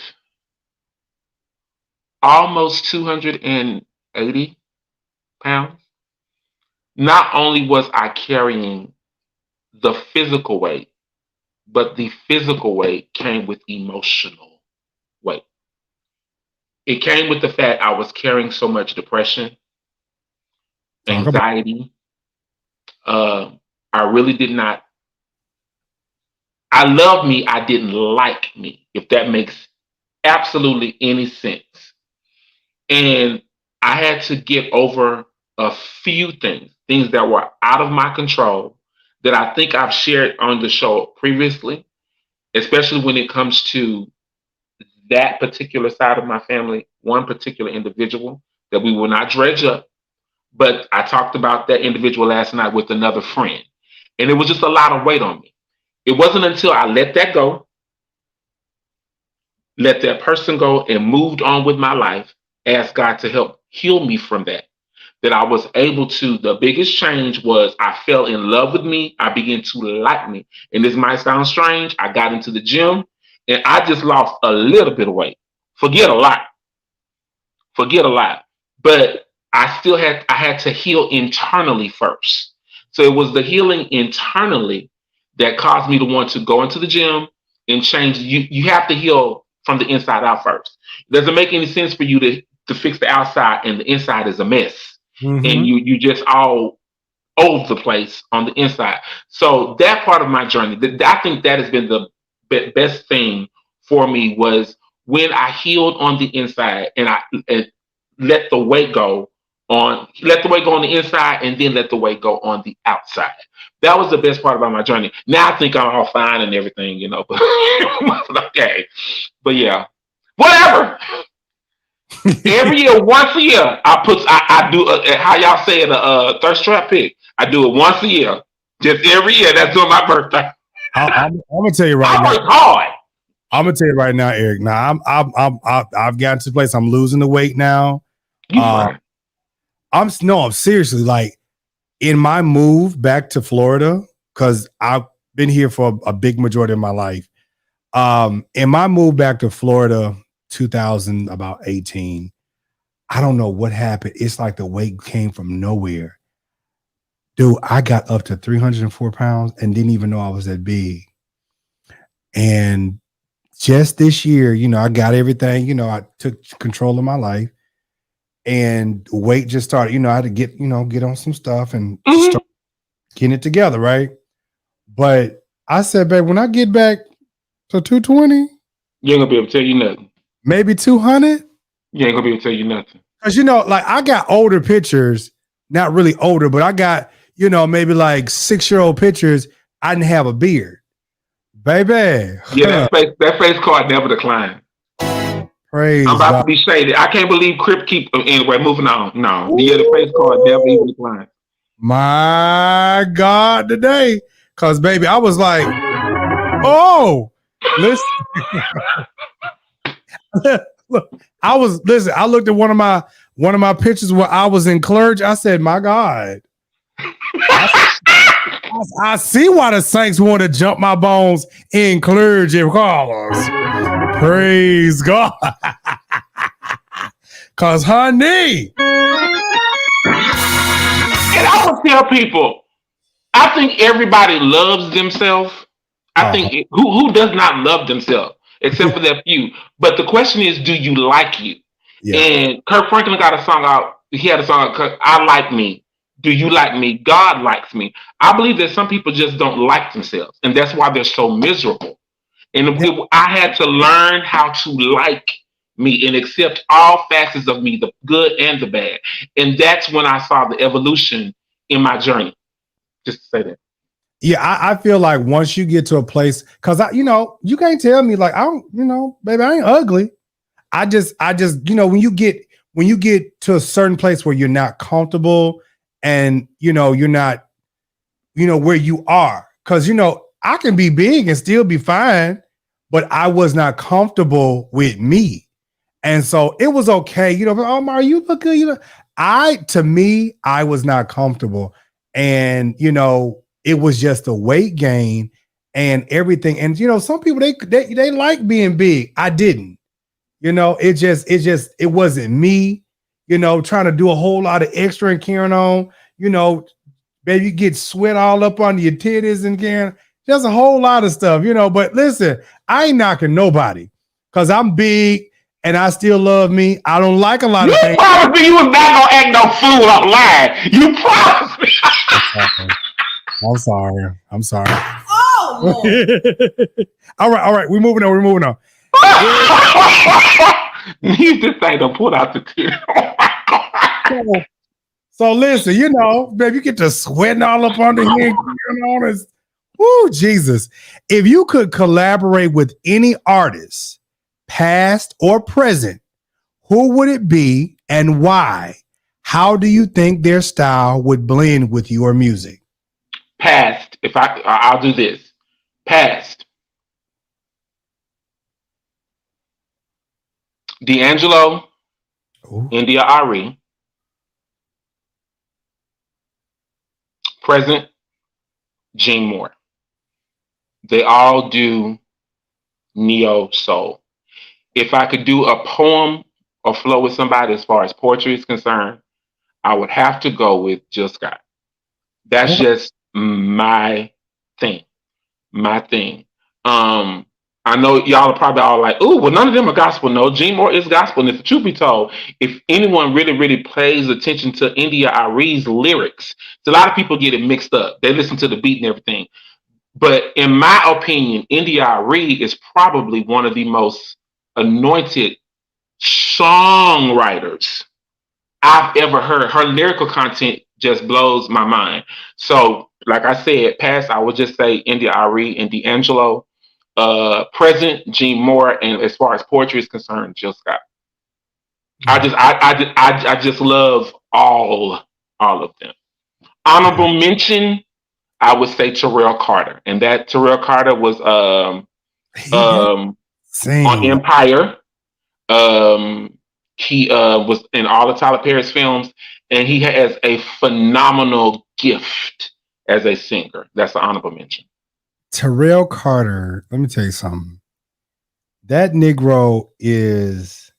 almost 280 pounds. Not only was I carrying the physical weight, but the physical weight came with emotional weight. It came with the fact I was carrying so much depression, anxiety. I really did not. I love me. I didn't like me, if that makes absolutely any sense. And I had to get over a few things that were out of my control that I think I've shared on the show previously, especially when it comes to that particular side of my family, one particular individual that we will not dredge up. But I talked about that individual last night with another friend, and it was just a lot of weight on me. It wasn't until I let that go, let that person go, and moved on with my life, asked God to help heal me from that. that I was able to, the biggest change was I fell in love with me. I began to like me. And this might sound strange. I got into the gym and I just lost a little bit of weight. Forget a lot. But I had to heal internally first. So it was the healing internally that caused me to want to go into the gym and change. You have to heal from the inside out first. It doesn't make any sense for you to fix the outside and the inside is a mess. Mm-hmm. And you just all over the place on the inside. So that part of my journey, I think that has been the best thing for me was when I healed on the inside and let the weight go on the inside and then let the weight go on the outside. That was the best part about my journey. Now I think I'm all fine and everything, but okay. But yeah, whatever. Every year, once a year, I do how y'all say it, a thirst trap pick. I do it once a year, just every year. That's on my birthday. I'm gonna tell you right now. I work hard. I'm gonna tell you right now, Eric. Now I've gotten to the place. I'm losing the weight now. I'm seriously, like, in my move back to Florida, because I've been here for a big majority of my life. In my move back to Florida, 2018, I don't know what happened. It's like the weight came from nowhere. Dude, I got up to 304 pounds and didn't even know I was that big. And just this year, I got everything, I took control of my life and weight just started, I had to get on some stuff and start getting it together. Right. But I said, babe, when I get back to 220, you ain't gonna be able to tell you nothing. Maybe 200. You ain't gonna be able to tell you nothing. Cause like I got older pictures, not really older, but I got, maybe like 6-year-old pictures. I didn't have a beard. Baby. Yeah, that face card never declined. Praise I'm about God. to be shaded. I can't believe Crip keep anyway, moving on. No. Yeah, the face card never even declined. My God, today. Cause baby, I was like, oh, listen. Look, I looked at one of my pictures where I was in clergy. I said, my God. I see why the saints want to jump my bones in clergy collars. Praise God. Cause honey. And I would tell people, I think everybody loves themselves. I think who does not love themselves? Except for that few. But the question is, do you like you? Yeah. And Kirk Franklin got a song out. He had a song out, I Like Me. Do you like me? God likes me. I believe that some people just don't like themselves. And that's why they're so miserable. And I had to learn how to like me and accept all facets of me, the good and the bad. And that's when I saw the evolution in my journey. Just to say that. Yeah, I feel like once you get to a place, because you can't tell me like I don't, baby, I ain't ugly. I just, when you get to a certain place where you're not comfortable and you're not, where you are. Because I can be big and still be fine, but I was not comfortable with me. And so it was okay, oh Mara, you look good, to me, I was not comfortable. And it was just a weight gain and everything. And some people they like being big. I didn't. It wasn't me. Trying to do a whole lot of extra and carrying on. Baby, you get sweat all up on your titties and carrying. Just a whole lot of stuff. But listen, I ain't knocking nobody because I'm big and I still love me. I don't like a lot of things. You promised me you was not gonna act no fool online. You promised me. I'm sorry. Oh, Lord. All right. We're moving on. You just ain't gonna pull out the tear. So listen, baby, you get to sweating all up under here. Woo, Jesus. If you could collaborate with any artist, past or present, who would it be and why? How do you think their style would blend with your music? Past, I'll do this. Past. D'Angelo, India Ari, Present, Gene Moore. They all do neo soul. If I could do a poem or flow with somebody as far as poetry is concerned, I would have to go with Jill Scott. That's just my thing. I know y'all are probably all like, "Ooh, well, none of them are gospel." No, Gene Moore is gospel. And if the truth be told, if anyone really, really pays attention to India Arie's lyrics, a lot of people get it mixed up. They listen to the beat and everything. But in my opinion, India Arie is probably one of the most anointed songwriters I've ever heard. Her lyrical content just blows my mind. So, like I said, past, I would just say India Arie and D'Angelo. Present, Gene Moore, and as far as poetry is concerned, Jill Scott. I just love all of them. Honorable mention, I would say Terrell Carter, and that Terrell Carter was on Empire. He was in all of Tyler Perry's films, and he has a phenomenal gift as a singer. That's an honorable mention. Terrell Carter, let me tell you something. That Negro is,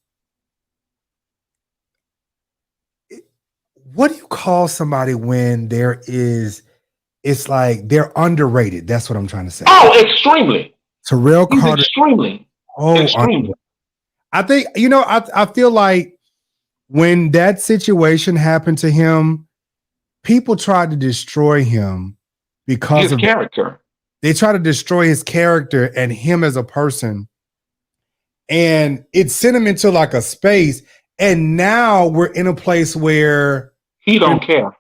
what do you call somebody when it's like they're underrated? That's what I'm trying to say. Oh, extremely. Terrell Carter. Extremely. Extremely. I think, I feel like when that situation happened to him, people tried to destroy him because his character. They try to destroy his character and him as a person. And it sent him into like a space. And now we're in a place where he don't care.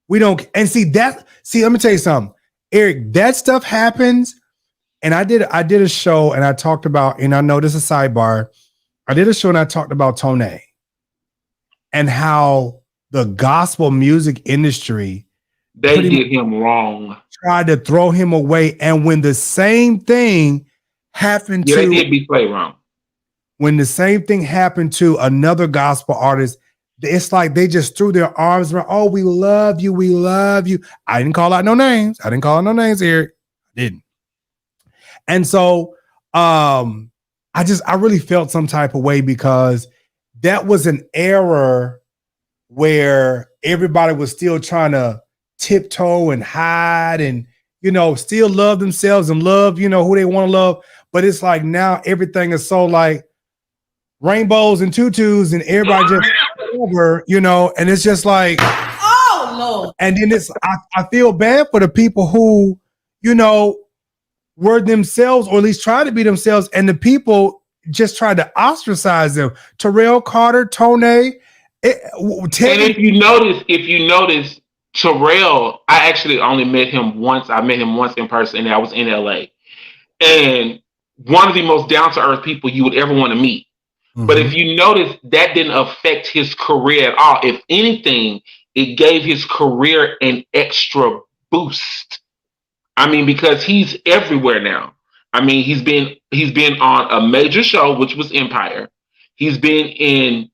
We don't. And see, let me tell you something, Eric, that stuff happens. And I did a show and I talked about, and I know this is a sidebar. I did a show and I talked about Tone and how the gospel music industry, they did him wrong. Tried to throw him away. And when the same thing happened they did be played wrong. When the same thing happened to another gospel artist, it's like they just threw their arms around. Oh, we love you. We love you. I didn't call out no names. Eric. I didn't. And so I really felt some type of way because that was an era where everybody was still trying to tiptoe and hide and, still love themselves and love, who they want to love. But it's like now everything is so like rainbows and tutus and everybody just over, and it's just like, oh Lord. And then I feel bad for the people who, were themselves or at least try to be themselves, and the people just tried to ostracize them. Terrell Carter, Tone, and if you notice, Terrell, I actually only met him once. I met him once in person, and I was in LA. And one of the most down-to-earth people you would ever want to meet. Mm-hmm. But if you notice, that didn't affect his career at all. If anything, it gave his career an extra boost. I mean, because he's everywhere now. I mean, he's been on a major show, which was Empire. He's been in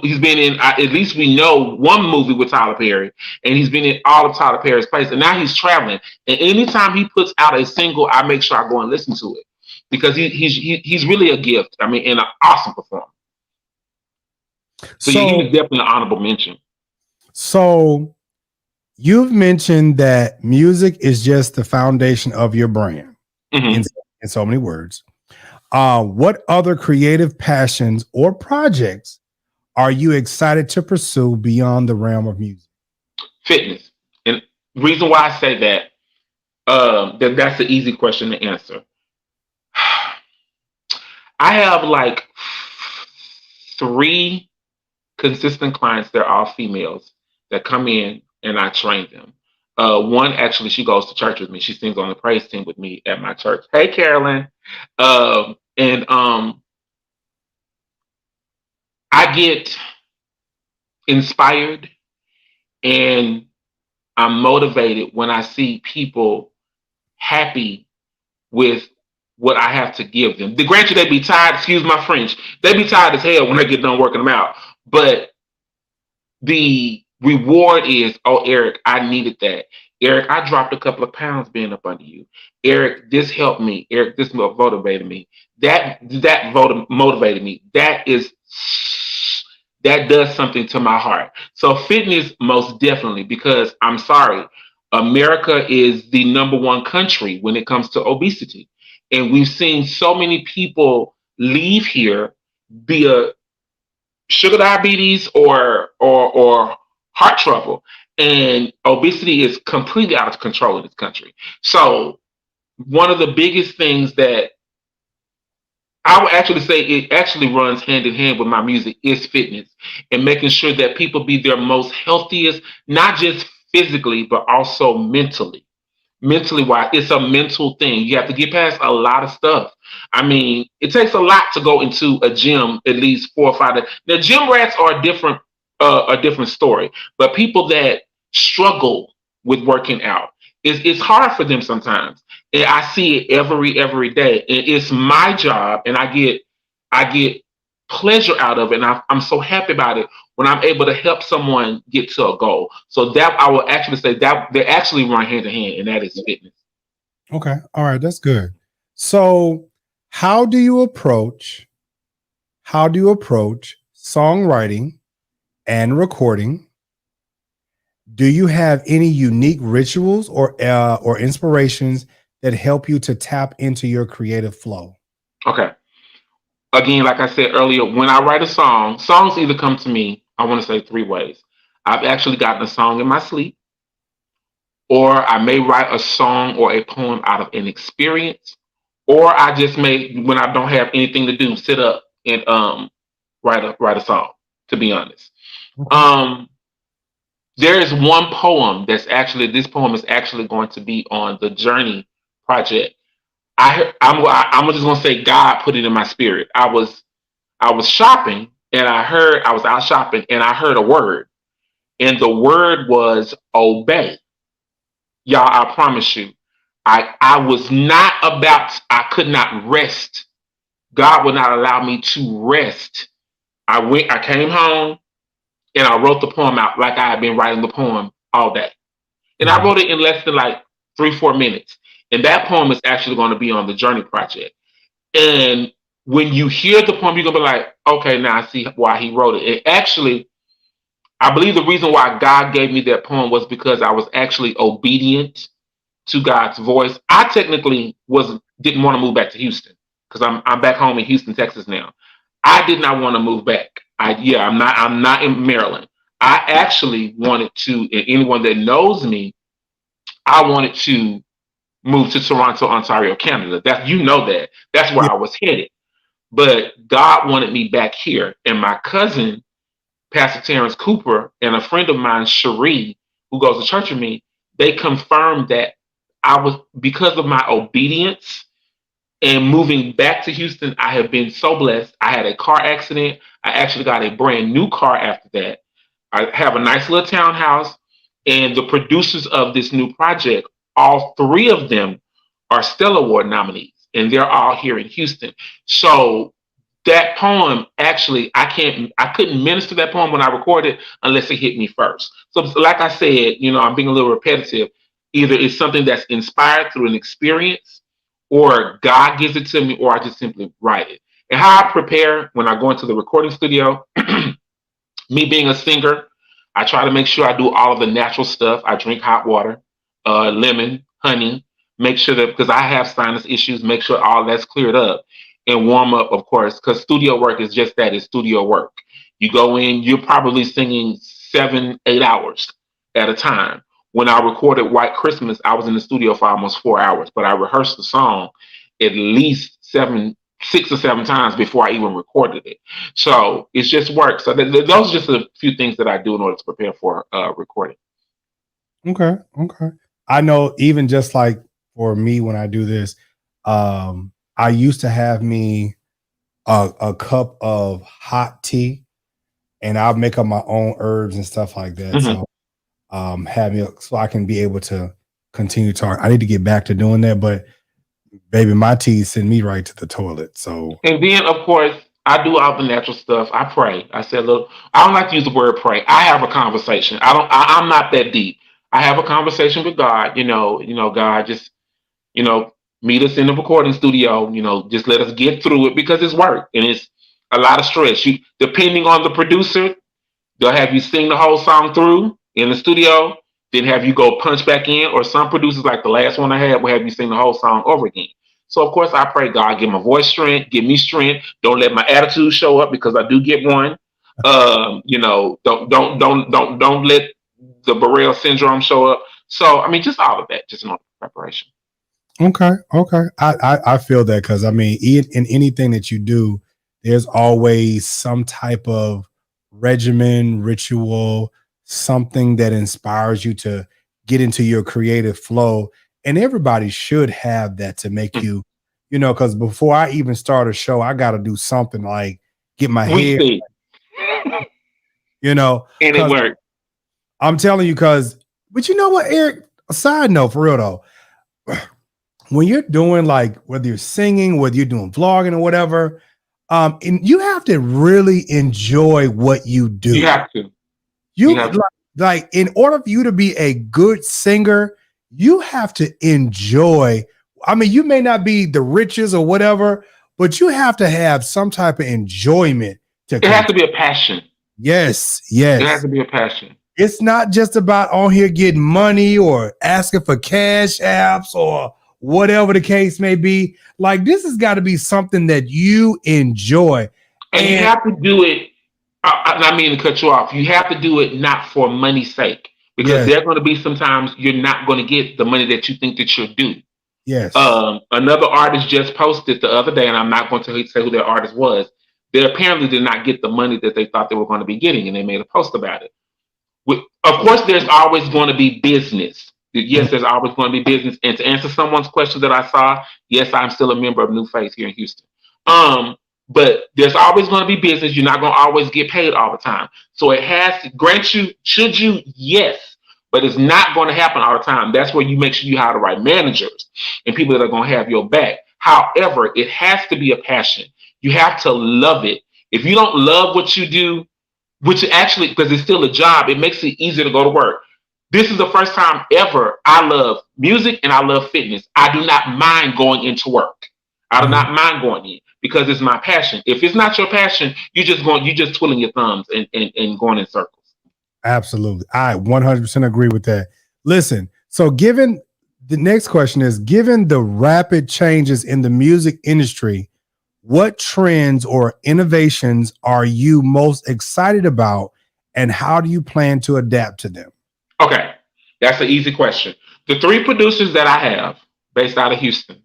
he's been in, at least we know, one movie with Tyler Perry, and he's been in all of Tyler Perry's plays, and now he's traveling. And anytime he puts out a single, I make sure I go and listen to it because he's really a gift. I mean, and an awesome performer. So he was definitely an honorable mention. So you've mentioned that music is just the foundation of your brand, in so many words. What other creative passions or projects are you excited to pursue beyond the realm of music? Fitness. And the reason why I say that's the easy question to answer. I have like 3 consistent clients. They're all females that come in and I train them. One, actually, she goes to church with me. She sings on the praise team with me at my church. Hey, Carolyn. I get inspired and I'm motivated when I see people happy with what I have to give them. Granted, they be tired, excuse my French, they be tired as hell when they get done working them out. But the reward is, oh, Eric, I needed that. Erick, I dropped a couple of pounds being up under you. Erick, this helped me. Erick, this motivated me. That motivated me. That does something to my heart. So fitness, most definitely, because I'm sorry, America is the number one country when it comes to obesity, and we've seen so many people leave here via sugar diabetes or heart trouble, and obesity is completely out of control in this country. So one of the biggest things that I would actually say it actually runs hand in hand with my music is fitness and making sure that people be their most healthiest, not just physically, but also mentally. Mentally wise, it's a mental thing. You have to get past a lot of stuff. I mean, it takes a lot to go into a gym at least 4 or 5 days. Now, gym rats are a different story, but people that struggle with working out, it's hard for them sometimes. And I see it every day. And it's my job, and I get pleasure out of it. And I'm so happy about it when I'm able to help someone get to a goal. So that I will actually say that they actually run hand in hand, and that is fitness. Okay. All right. That's good. So how do you approach songwriting and recording? Do you have any unique rituals or inspirations that help you to tap into your creative flow? Okay. Again, like I said earlier, when I write a song, songs either come to me, I want to say 3 ways. I've actually gotten a song in my sleep, or I may write a song or a poem out of an experience, or I just may, when I don't have anything to do, sit up and write a song, to be honest. There is one poem this poem is actually going to be on the Journey project. I'm just gonna say God put it in my spirit. I was shopping, and I was out shopping, and I heard a word, and the word was obey. Y'all, I promise you, I could not rest. God would not allow me to rest. I came home, and I wrote the poem out like I had been writing the poem all day. And I wrote it in less than like 3-4 minutes. And that poem is actually going to be on the Journey project. And when you hear the poem, you're going to be like, okay, now I see why he wrote it. And actually, I believe the reason why God gave me that poem was because I was actually obedient to God's voice. I technically didn't want to move back to Houston because I'm back home in Houston, Texas now. I did not want to move back. I'm not in Maryland. I actually wanted to, and anyone that knows me, I wanted to move to Toronto, Ontario, Canada. That's where I was headed. But God wanted me back here. And my cousin, Pastor Terrence Cooper, and a friend of mine, Cherie, who goes to church with me, they confirmed that because of my obedience and moving back to Houston, I have been so blessed. I had a car accident. I actually got a brand new car after that. I have a nice little townhouse, and the producers of this new project, all 3 of them are Stellar Award nominees, and they're all here in Houston. So that poem, actually, I couldn't minister that poem when I recorded unless it hit me first. So like I said, I'm being a little repetitive. Either it's something that's inspired through an experience, or God gives it to me, or I just simply write it. And how I prepare when I go into the recording studio, me being a singer, I try to make sure I do all of the natural stuff. I drink hot water, lemon, honey, make sure that, because I have sinus issues, make sure all that's cleared up, and warm up, of course, because studio work is just that, it's studio work. You go in, you're probably singing 7-8 hours at a time. When I recorded White Christmas, I was in the studio for almost 4 hours, but I rehearsed the song at least 6 or 7 times before I even recorded it. So it's just work. So those are just a few things that I do in order to prepare for recording. Okay. I know even just like for me, when I do this, I used to have me a cup of hot tea, and I'll make up my own herbs and stuff like that. Mm-hmm. So so I can be able to continue talking. I need to get back to doing that, but baby, my tea send me right to the toilet. So, and then of course I do all the natural stuff. I pray. I said, look, I don't like to use the word pray. I have a conversation. I'm not that deep. I have a conversation with God. God, just meet us in the recording studio. Just let us get through it because it's work and it's a lot of stress. Depending on the producer, they'll have you sing the whole song through in the studio, then have you go punch back in, or some producers, like the last one I had, will have you sing the whole song over again. So of course I pray, God, give my voice strength, give me strength. Don't let my attitude show up, because I do get one. Don't let the Burrell syndrome show up. So I mean, just all of that, just preparation. Okay. I feel that, because I mean, in anything that you do, there's always some type of regimen, ritual, something that inspires you to get into your creative flow. And everybody should have that to make you, because before I even start a show, I got to do something like get my head, and it worked. I'm telling you, but you know what, Eric, a side note, for real though, when you're doing, like, whether you're singing, whether you're doing vlogging or whatever, and you have to really enjoy what you do. You have to. Like, in order for you to be a good singer, you have to enjoy. I mean, you may not be the richest or whatever, but you have to have some type of enjoyment. It has to be a passion. Yes. It has to be a passion. It's not just about on here getting money or asking for cash apps or whatever the case may be. Like, this has got to be something that you enjoy. And you have to do it. I'm not meaning to cut you off. You have to do it not for money's sake, because there are going to be sometimes you're not going to get the money that you think that you're due. Yes. Another artist just posted the other day, and I'm not going to say who their artist was. They apparently did not get the money that they thought they were going to be getting, and they made a post about it. Of course, there's always going to be business. Yes, there's always going to be business. And to answer someone's question that I saw, yes, I'm still a member of New Face here in Houston. But there's always going to be business. You're not going to always get paid all the time. So it has to grant you, should you? Yes. But it's not going to happen all the time. That's where you make sure you hire the right managers and people that are going to have your back. However, it has to be a passion. You have to love it. If you don't love what you do, which actually, because it's still a job, it makes it easier to go to work. This is the first time ever I love music and I love fitness. I do not mind going into work. I do not mind going in, because it's my passion. If it's not your passion, you're just twiddling your thumbs and going in circles. Absolutely. I 100% agree with that. Listen, so the next question is, given the rapid changes in the music industry, what trends or innovations are you most excited about, and how do you plan to adapt to them? Okay, that's an easy question. The 3 producers that I have based out of Houston,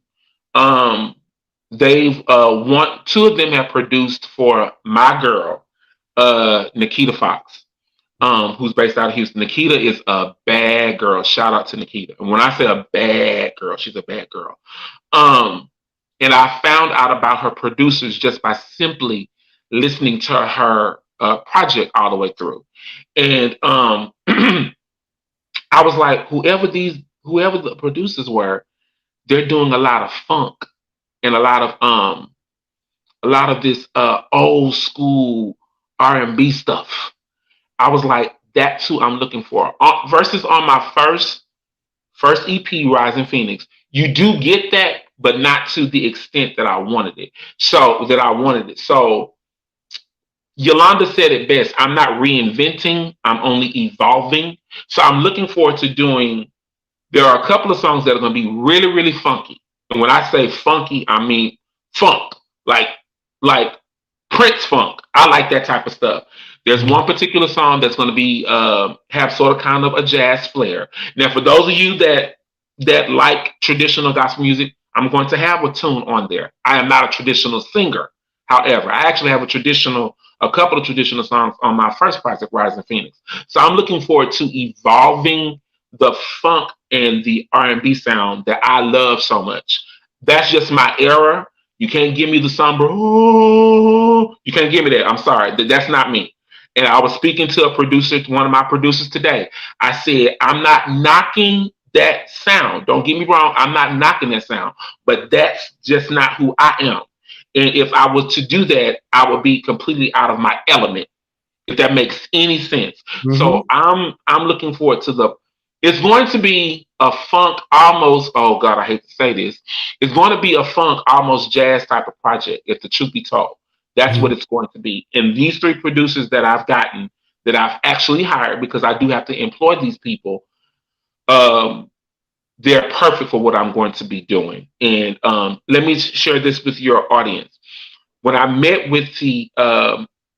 they've 2 of them have produced for my girl, Nikita Fox, who's based out of Houston. Nikita is a bad girl. Shout out to Nikita. And when I say a bad girl, she's a bad girl. And I found out about her producers just by simply listening to her project all the way through. And I was like, whoever the producers were, they're doing a lot of funk and a lot of this old school R&B stuff. I was like, that's who I'm looking for. Versus on my first EP, Rising Phoenix, you do get that, but not to the extent that I wanted it. So Yolanda said it best. I'm not reinventing. I'm only evolving. So I'm looking forward to there are a couple of songs that are going to be really, really funky. And when I say funky, I mean funk, like Prince funk. I like that type of stuff. There's one particular song that's going to be have sort of kind of a jazz flair. Now, for those of you that like traditional gospel music, I'm going to have a tune on there. I am not a traditional singer. However, I actually have a couple of traditional songs on my first project, Rising Phoenix. So I'm looking forward to evolving the funk and the R&B sound that I love so much. That's just my era. You can't give me the somber, ooh, you can't give me that. I'm sorry, that's not me. And I was speaking to one of my producers today. I said, I'm not knocking that sound. Don't get me wrong. I'm not knocking that sound, but that's just not who I am. And if I was to do that, I would be completely out of my element, if that makes any sense. Mm-hmm. So I'm looking forward to It's going to be a funk almost, oh God, I hate to say this. It's going to be a funk almost jazz type of project, if the truth be told. That's what it's going to be. And these 3 producers that I've gotten, that I've actually hired, because I do have to employ these people, they're perfect for what I'm going to be doing. And let me share this with your audience. When I met with the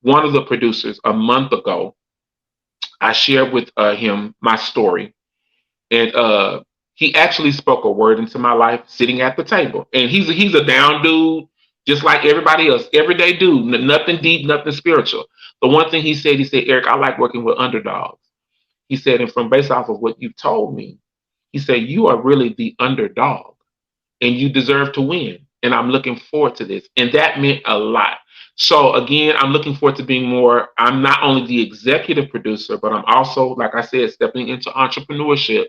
one of the producers a month ago, I shared with him my story. And he actually spoke a word into my life sitting at the table. And he's a down dude, just like everybody else, everyday dude, nothing deep, nothing spiritual. The one thing he said, Eric, I like working with underdogs. He said, and from based off of what you told me, he said, you are really the underdog and you deserve to win. And I'm looking forward to this. And that meant a lot. So again, I'm looking forward to being more, I'm not only the executive producer, but I'm also, like I said, stepping into entrepreneurship.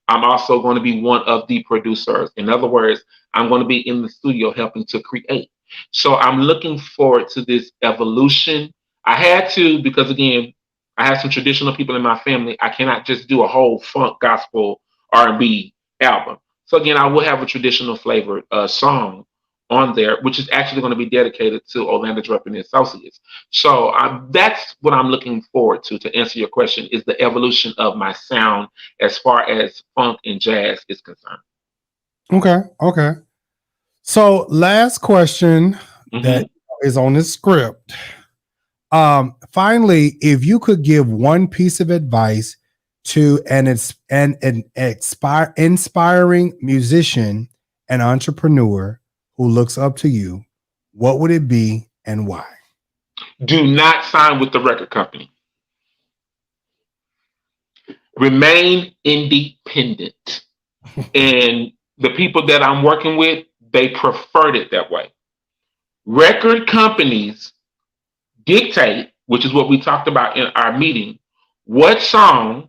I'm also going to be one of the producers. In other words, I'm going to be in the studio helping to create. So I'm looking forward to this evolution. I had to, because again, I have some traditional people in my family. I cannot just do a whole funk gospel R&B album. So again, I will have a traditional flavored song on there, which is actually going to be dedicated to Orlando Drupping and Associates. So that's what I'm looking forward to answer your question, is the evolution of my sound as far as funk and jazz is concerned. Okay. So last question that is on the script. Finally, if you could give one piece of advice to an inspiring musician and entrepreneur who looks up to you, what would it be and why? Do not sign with the record company. Remain independent. And the people that I'm working with, they preferred it that way. Record companies dictate, which is what we talked about in our meeting, what song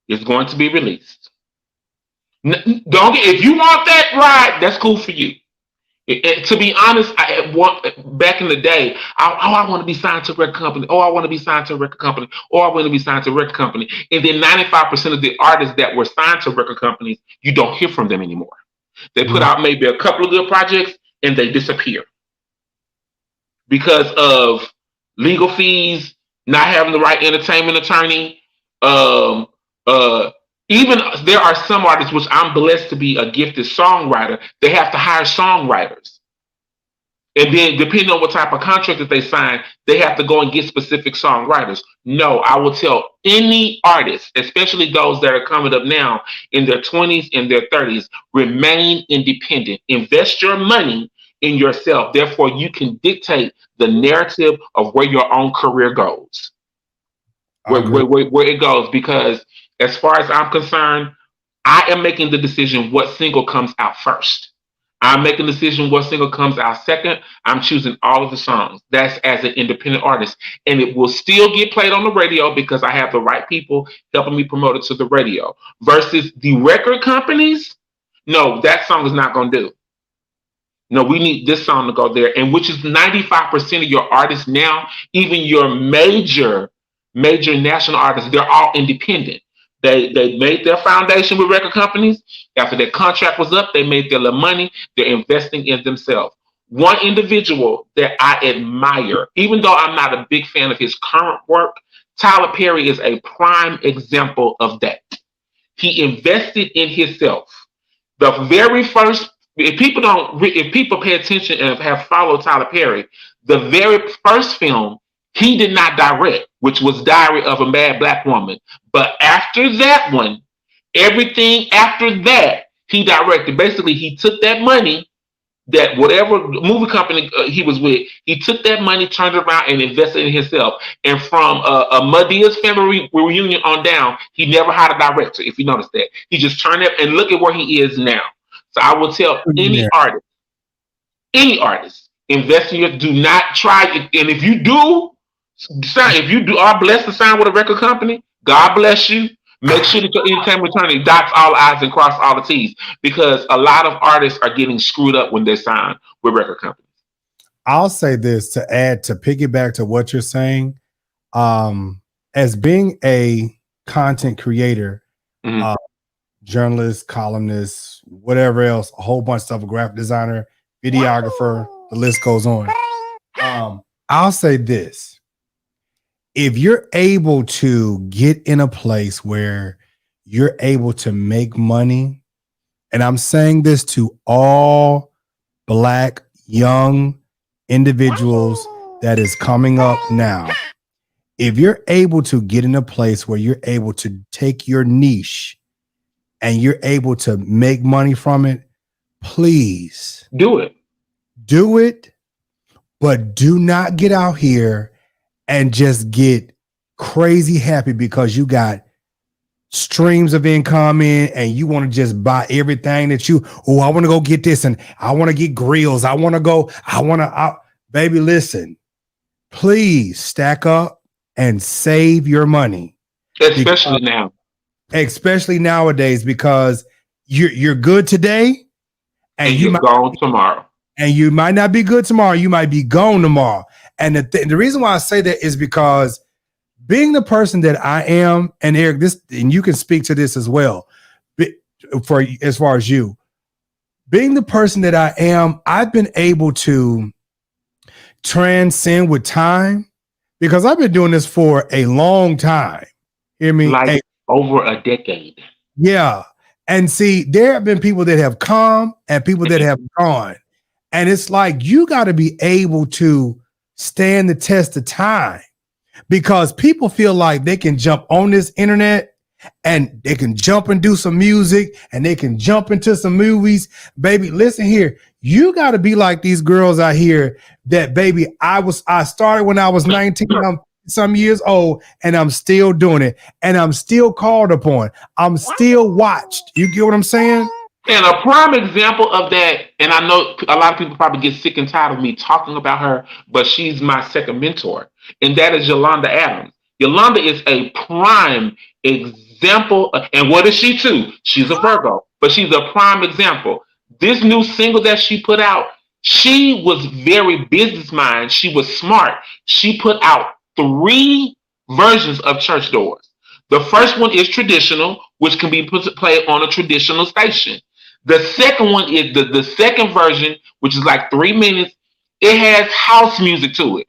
is going to be released. If you want that ride, that's cool for you. To be honest, back in the day, I want to be signed to a record company. Oh, I want to be signed to a record company. Oh, I want to be signed to a record company. And then 95% of the artists that were signed to record companies, you don't hear from them anymore. They put out maybe a couple of good projects and they disappear because of legal fees, not having the right entertainment attorney. Even there are some artists, which I'm blessed to be a gifted songwriter, they have to hire songwriters. And then depending on what type of contract that they sign, they have to go and get specific songwriters. No, I will tell any artist, especially those that are coming up now in their 20s and their 30s, remain independent. Invest your money in yourself. Therefore, you can dictate the narrative of where your own career goes. Where it goes, because as far as I'm concerned, I am making the decision what single comes out first. I'm making the decision what single comes out second. I'm choosing all of the songs. That's as an independent artist. And it will still get played on the radio because I have the right people helping me promote it to the radio. Versus the record companies, no, that song is not going to do. No, we need this song to go there. And which is 95% of your artists now, even your major national artists, they're all independent. They made their foundation with record companies. After their contract was up, they made their little money. They're investing in themselves. One individual that I admire, even though I'm not a big fan of his current work, Tyler Perry is a prime example of that. He invested in himself. The very first, if people pay attention and have followed Tyler Perry, the very first film he did not direct, which was Diary of a Mad Black Woman. But after that one, everything after that, he directed. Basically, he took that money, that whatever movie company he was with, he took that money, turned it around, and invested in himself. And from a Medea's family reunion on down, he never had a director, if you notice that. He just turned it, and look at where he is now. So I will tell any artist, invest in your, do not try it. And if you are blessed to sign with a record company, God bless you. Make sure that your entertainment attorney dots all the I's and cross all the T's, because a lot of artists are getting screwed up when they sign with record companies. I'll say this to piggyback to what you're saying. As being a content creator, journalist, columnist, whatever else, a whole bunch of stuff, a graphic designer, videographer, the list goes on. I'll say this. If you're able to get in a place where you're able to make money, and I'm saying this to all Black young individuals that is coming up now, if you're able to get in a place where you're able to take your niche and you're able to make money from it, please do it. Do it, but do not get out here and just get crazy happy because you got streams of income in and you want to just buy everything that I want to go get this and I want to get grills. Baby, listen, please stack up and save your money. Especially nowadays, because you're good today and you might gone tomorrow. And you might not be good tomorrow. You might be gone tomorrow. And the reason why I say that is because being the person that I am, and Eric, and you can speak to this as well, as far as you, being the person that I am, I've been able to transcend with time because I've been doing this for a long time. Hear me? Like over a decade. Yeah. And see, there have been people that have come and people that have gone. And it's like, you got to be able to stand the test of time because people feel like they can jump on this internet and they can jump and do some music and they can jump into some movies. Baby, listen here. You got to be like these girls out here that, baby, I started when I was 19. I'm some years old and I'm still doing it and I'm still called upon. I'm still watched. You get what I'm saying? And a prime example of that, and I know a lot of people probably get sick and tired of me talking about her, but she's my second mentor, and that is Yolanda Adams. Yolanda is a prime example, and what is she too? She's a Virgo, but she's a prime example. This new single that she put out, she was very business minded. She was smart. She put out 3 versions of Church Doors. The first one is traditional, which can be played on a traditional station. The second one is the second version, which is like 3 minutes. It has house music to it.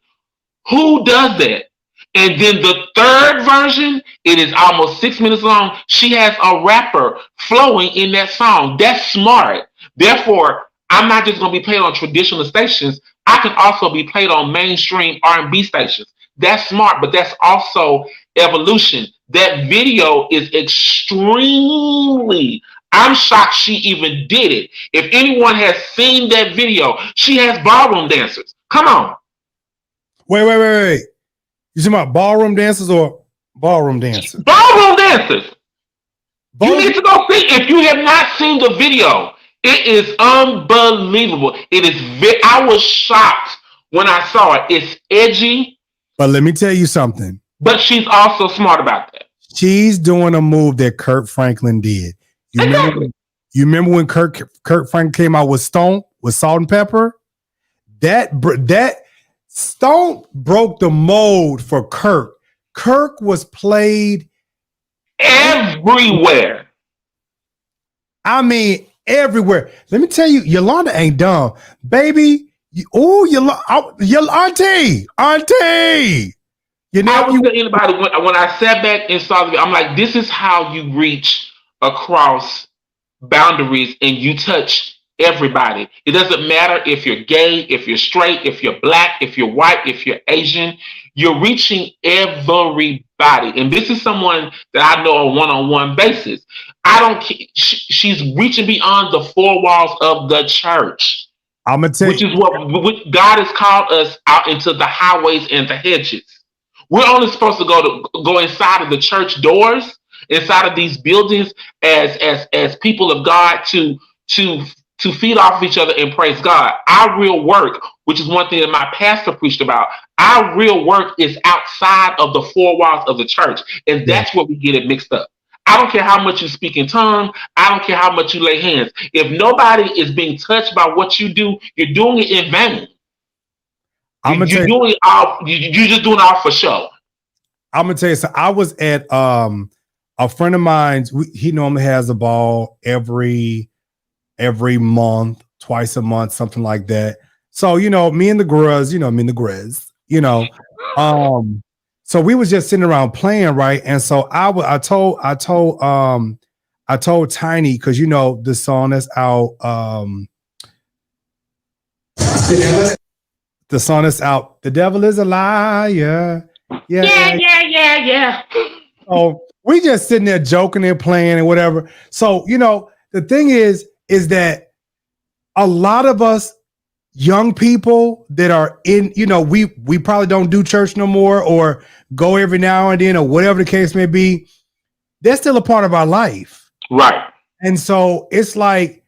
Who does that? And then the third version, it is almost 6 minutes long. She has a rapper flowing in that song. That's smart. Therefore, I'm not just going to be played on traditional stations. I can also be played on mainstream R&B stations. That's smart, but that's also evolution. That video is extremely, I'm shocked she even did it. If anyone has seen that video, she has ballroom dancers. Come on. Wait. You talking about ballroom dancers or ballroom dancers? Ballroom dancers. You need to go see. If you have not seen the video, it is unbelievable. I was shocked when I saw it. It's edgy. But let me tell you something. But she's also smart about that. She's doing a move that Kirk Franklin did. You remember when Kirk Franklin came out with Salt and Pepper? That Stone broke the mold for Kirk. Kirk was played everywhere. I mean, everywhere. Let me tell you, Yolanda ain't dumb, baby. Your auntie. You know, I was telling anybody when I sat back and saw the, I'm like, this is how you reach across boundaries and you touch everybody. It doesn't matter if you're gay, if you're straight, if you're Black, if you're white, if you're Asian. You're reaching everybody. And this is someone that I know on a one-on-one basis. She's reaching beyond the 4 walls of the church. I'm gonna tell you, which God has called us out into the highways and the hedges. We're only supposed to go inside of the church doors, inside of these buildings, as people of God to feed off each other and praise God. Our real work, which is one thing that my pastor preached about, our real work is outside of the 4 walls of the church, and that's where we get it mixed up. I don't care how much you speak in tongues. I don't care how much you lay hands. If nobody is being touched by what you do, you're doing it in vain. You're just doing it all for show. I'm gonna tell you something. I was at a a friend of mine, he normally has a ball every month, twice a month, something like that. So, me and the Grizz, so we was just sitting around playing, right? And so I told Tiny, because the song that's out, the song that's out, The Devil is a Liar. Yeah. Oh, we just sitting there joking and playing and whatever. So, the thing is that a lot of us young people that are in, we probably don't do church no more or go every now and then or whatever the case may be. They're still a part of our life. Right. And so it's like,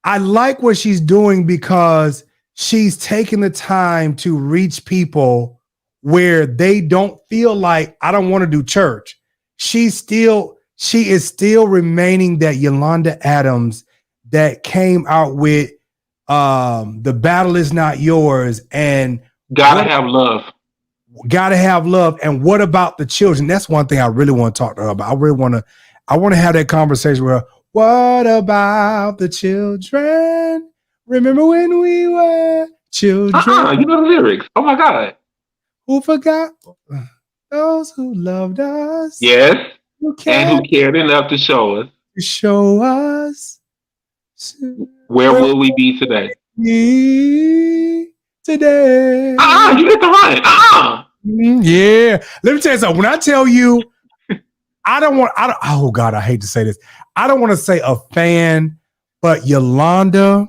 I like what she's doing because she's taking the time to reach people where they don't feel like, I don't want to do church. She is still remaining that Yolanda Adams that came out with The Battle Is Not Yours and Gotta Have Love. And what about the children? That's one thing I really want to talk to her about. I want to have that conversation with her. What about the children? Remember when we were children? You know the lyrics. Oh my God. Who forgot? Those who loved us. Yes. Who cared enough to show us. Where will we be today? Today. You get the right. Yeah. Let me tell you something. When I tell you, oh God, I hate to say this. I don't want to say a fan, but Yolanda,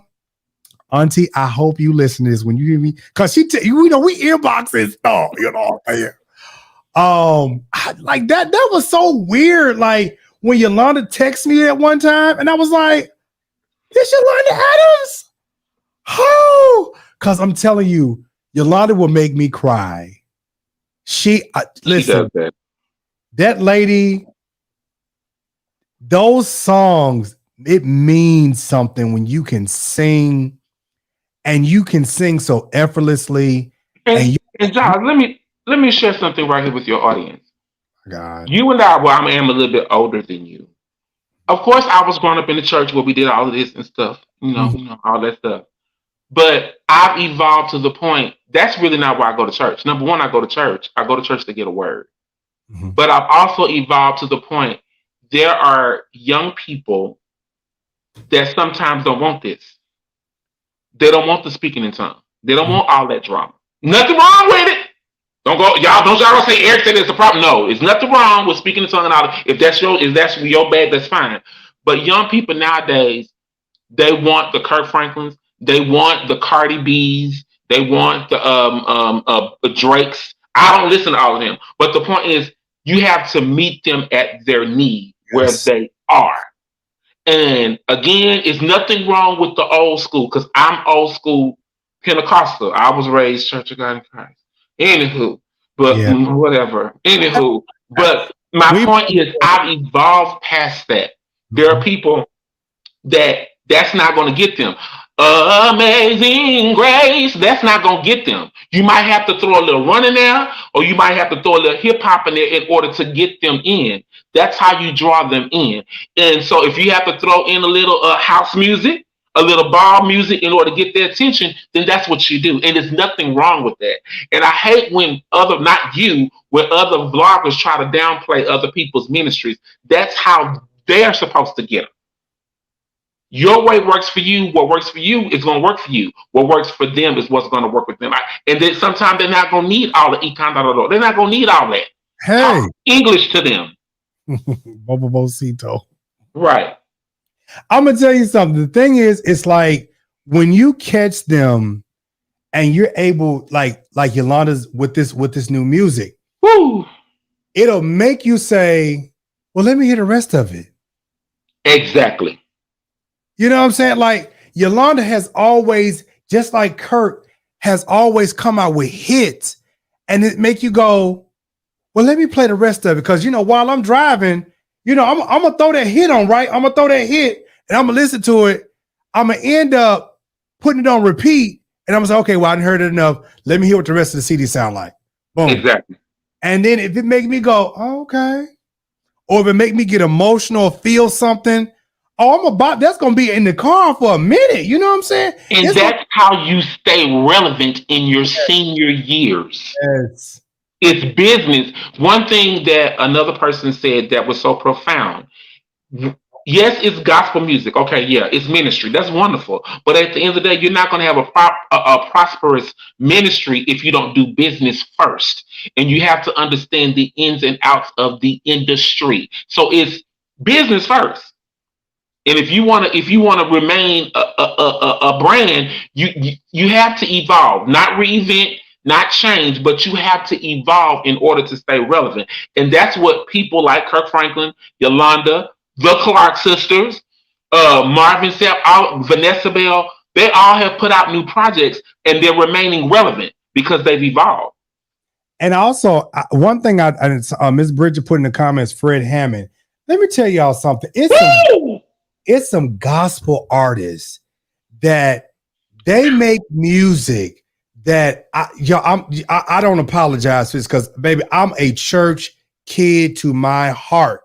Auntie, I hope you listen to this when you hear me. Cause we inboxing stuff, like that was so weird. Like when Yolanda texted me at one time and I was like, this Yolanda Adams? Oh, cause I'm telling you, Yolanda will make me cry. Listen, that lady, those songs, it means something when you can sing and you can sing so effortlessly. And John, let me share something right here with your audience. God. You and I, I am a little bit older than you. Of course, I was growing up in the church where we did all of this and stuff, all that stuff. But I've evolved to the point, that's really not why I go to church. Number one, I go to church to get a word. Mm-hmm. But I've also evolved to the point, there are young people that sometimes don't want this. They don't want the speaking in tongues. They don't want all that drama. Nothing wrong with it. Don't y'all say Erick said it's a problem. No, it's nothing wrong with speaking in tongues and all that. If that's your bad, that's fine. But young people nowadays, they want the Kirk Franklins, they want the Cardi B's, they want the Drakes. I don't listen to all of them. But the point is, you have to meet them at their need where they are. And again, it's nothing wrong with the old school, because I'm old school Pentecostal. I was raised Church of God in Christ. Anywho, but whatever. Anywho, but my point is, I've evolved past that. There are people that's not going to get them. Amazing Grace, that's not going to get them. You might have to throw a little run in there, or you might have to throw a little hip hop in there in order to get them in. That's how you draw them in. And so if you have to throw in a little house music, a little ball music in order to get their attention, then that's what you do. And there's nothing wrong with that. And I hate when other vloggers try to downplay other people's ministries. That's how they're supposed to get them. Your way works for you. What works for you is going to work for you. What works for them is what's going to work with them. And then sometimes they're not going to need all the econ. They're not going to need all that. Hey, talk English to them. Bobocito. Right. I'm gonna tell you something. The thing is, it's like when you catch them and you're able, like Yolanda's with this new music, woo, it'll make you say, well, let me hear the rest of it. Exactly. You know what I'm saying? Like Yolanda has always, just like Kirk, has always come out with hits, and it make you go, well, let me play the rest of it. Because, while I'm driving, I'm going to throw that hit on, right? I'm going to throw that hit and I'm going to listen to it. I'm going to end up putting it on repeat. And I'm going to say, okay, well, I didn't heard it enough. Let me hear what the rest of the CD sound like. Boom. Exactly. And then if it makes me go, oh, okay. or if it make me get emotional or feel something, that's going to be in the car for a minute. You know what I'm saying? And that's how you stay relevant in your senior years. Yes. It's business. One thing that another person said that was so profound. Yes, it's gospel music. Okay, yeah, it's ministry. That's wonderful. But at the end of the day, you're not going to have a prosperous ministry if you don't do business first. And you have to understand the ins and outs of the industry. So it's business first. And if you want to remain a brand, you have to evolve, not reinvent, not change, but you have to evolve in order to stay relevant. And that's what people like Kirk Franklin, Yolanda, the Clark sisters, Marvin Sapp, Vanessa Bell, they all have put out new projects and they're remaining relevant because they've evolved. And also, one thing Miss Bridget put in the comments, Fred Hammond. Let me tell y'all something. It's some gospel artists that they make music that I don't apologize for this because, baby, I'm a church kid to my heart.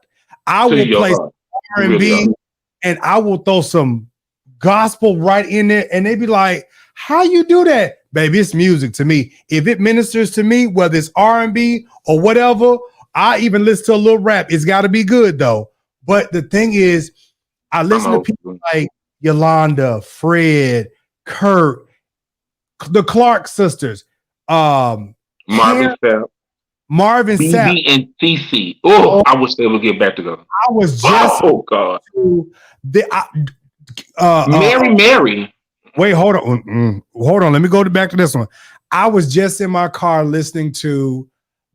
I will play R&B and I will throw some gospel right in there, and they be like, "How you do that, baby?" It's music to me. If it ministers to me, whether it's R&B or whatever, I even listen to a little rap. It's got to be good though. But the thing is, I listen to people like Yolanda, Fred, Kurt, the Clark sisters, Marvin Sapp, Sapp, and CC. Oh, I wish they would get back together. I was just God. Mary. Wait, hold on. Let me go back to this one. I was just in my car listening to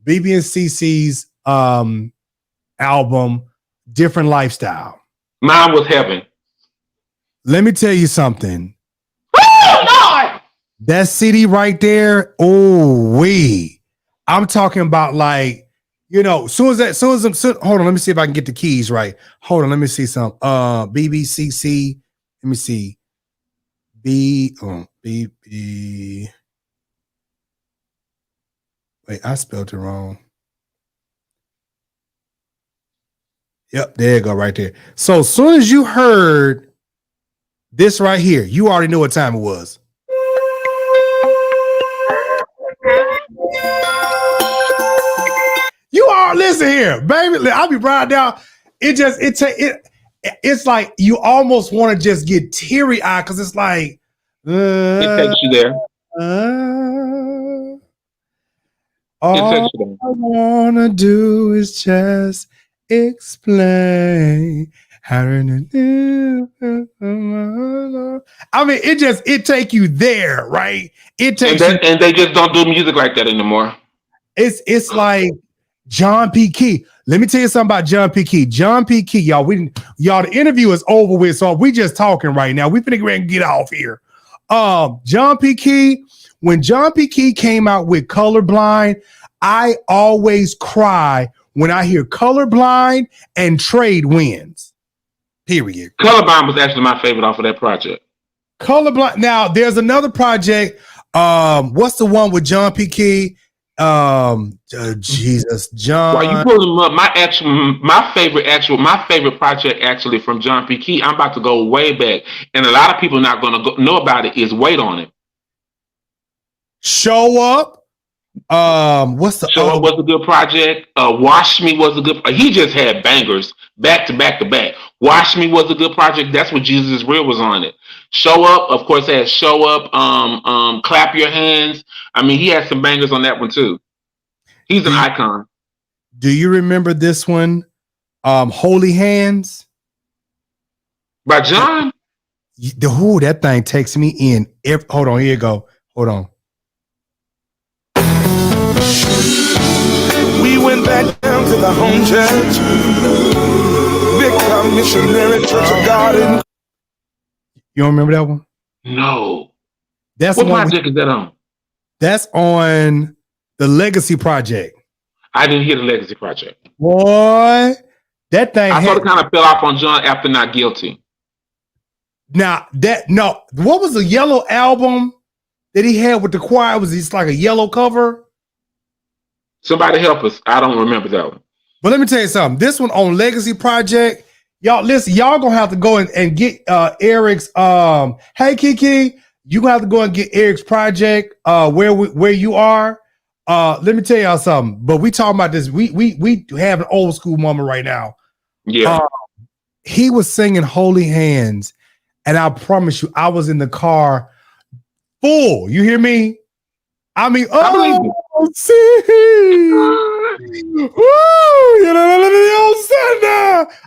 BB and CC's album, Different Lifestyle. Mine was Heaven. Let me tell you something. Oh, Lord! That CD right there, I'm talking about, like, you know, hold on, let me see if I can get the keys right. Hold on, let me see some. BBCC, let me see. BB. Wait, I spelled it wrong. Yep, there you go, right there. So as soon as you heard this right here, you already knew what time it was. You all listen here, baby. I'll be right down. It's like you almost want to just get teary eyed because it's like it takes you there. All I wanna do is just explain how to. I mean, it take you there, right? It takes and they just don't do music like that anymore. It's like John P. Key. Let me tell you something about John P. Key. John P. Key, y'all. The interview is over with, so we just talking right now. We finna go ahead and get off here. John P. Key. When John P. Key came out with Colorblind, I always cry when I hear Colorblind and Trade Winds. Period. Colorblind was actually my favorite off of that project. Colorblind. Now there's another project. What's the one with John P. Key? Jesus, John. While you pulling them up, my favorite project actually from John P. Key. I'm about to go way back, and a lot of people not going to know about it. Is Wait on It. Show Up. What's the Show Up was a good project. Wash Me was a good. He just had bangers back to back to back. Wash Me was a good project. That's what Jesus Is Real was on it. Show Up, of course, has Show Up. Clap Your Hands. I mean, he had some bangers on that one too. He's an icon. Do you remember this one? Holy Hands by John. That thing takes me in. Hold on, here you go. Hold on. We went back down to the home church, Big Missionary Church of God. You don't remember that one? No. That's what project is that on? That's on the Legacy Project. I didn't hear the Legacy Project. Boy, that thing. I thought it kind of fell off on John after Not Guilty. Now what was the yellow album that he had with the choir? Was it's like a yellow cover? Somebody help us. I don't remember that one. But let me tell you something. This one on Legacy Project, y'all listen, y'all gonna have to go and get Erick's hey Kiki, you gonna have to go and get Erick's project where you are. Let me tell y'all something. But we talking about this. We have an old school moment right now. Yeah. He was singing Holy Hands, and I promise you, I was in the car full. You hear me? I mean, see,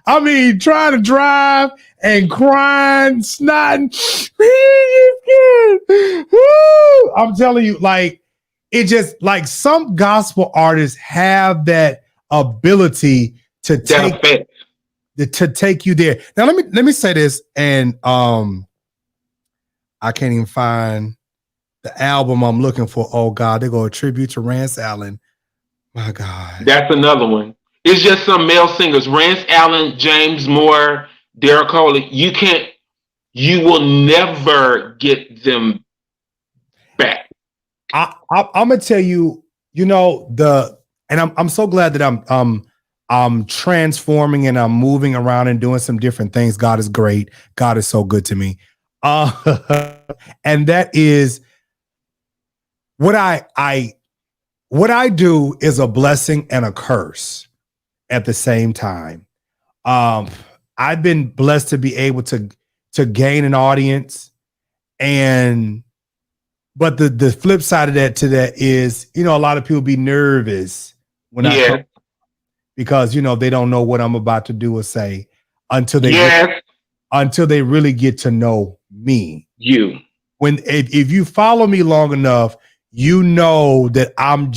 I mean, trying to drive and crying, snotting. I'm telling you, like, it just like some gospel artists have that ability to take you there. Now, let me say this, and I can't even find the album I'm looking for. Oh God, they go a tribute to Rance Allen. My God. That's another one. It's just some male singers. Rance Allen, James Moore, Derek Coley. You will never get them back. I'm gonna tell you, and I'm so glad that I'm transforming and I'm moving around and doing some different things. God is great. God is so good to me. And that is what I do is a blessing and a curse at the same time. I've been blessed to be able to gain an audience, but the flip side of that is, a lot of people be nervous when I come, because they don't know what I'm about to do or say until they really get to know me. If you follow me long enough, you know that I'm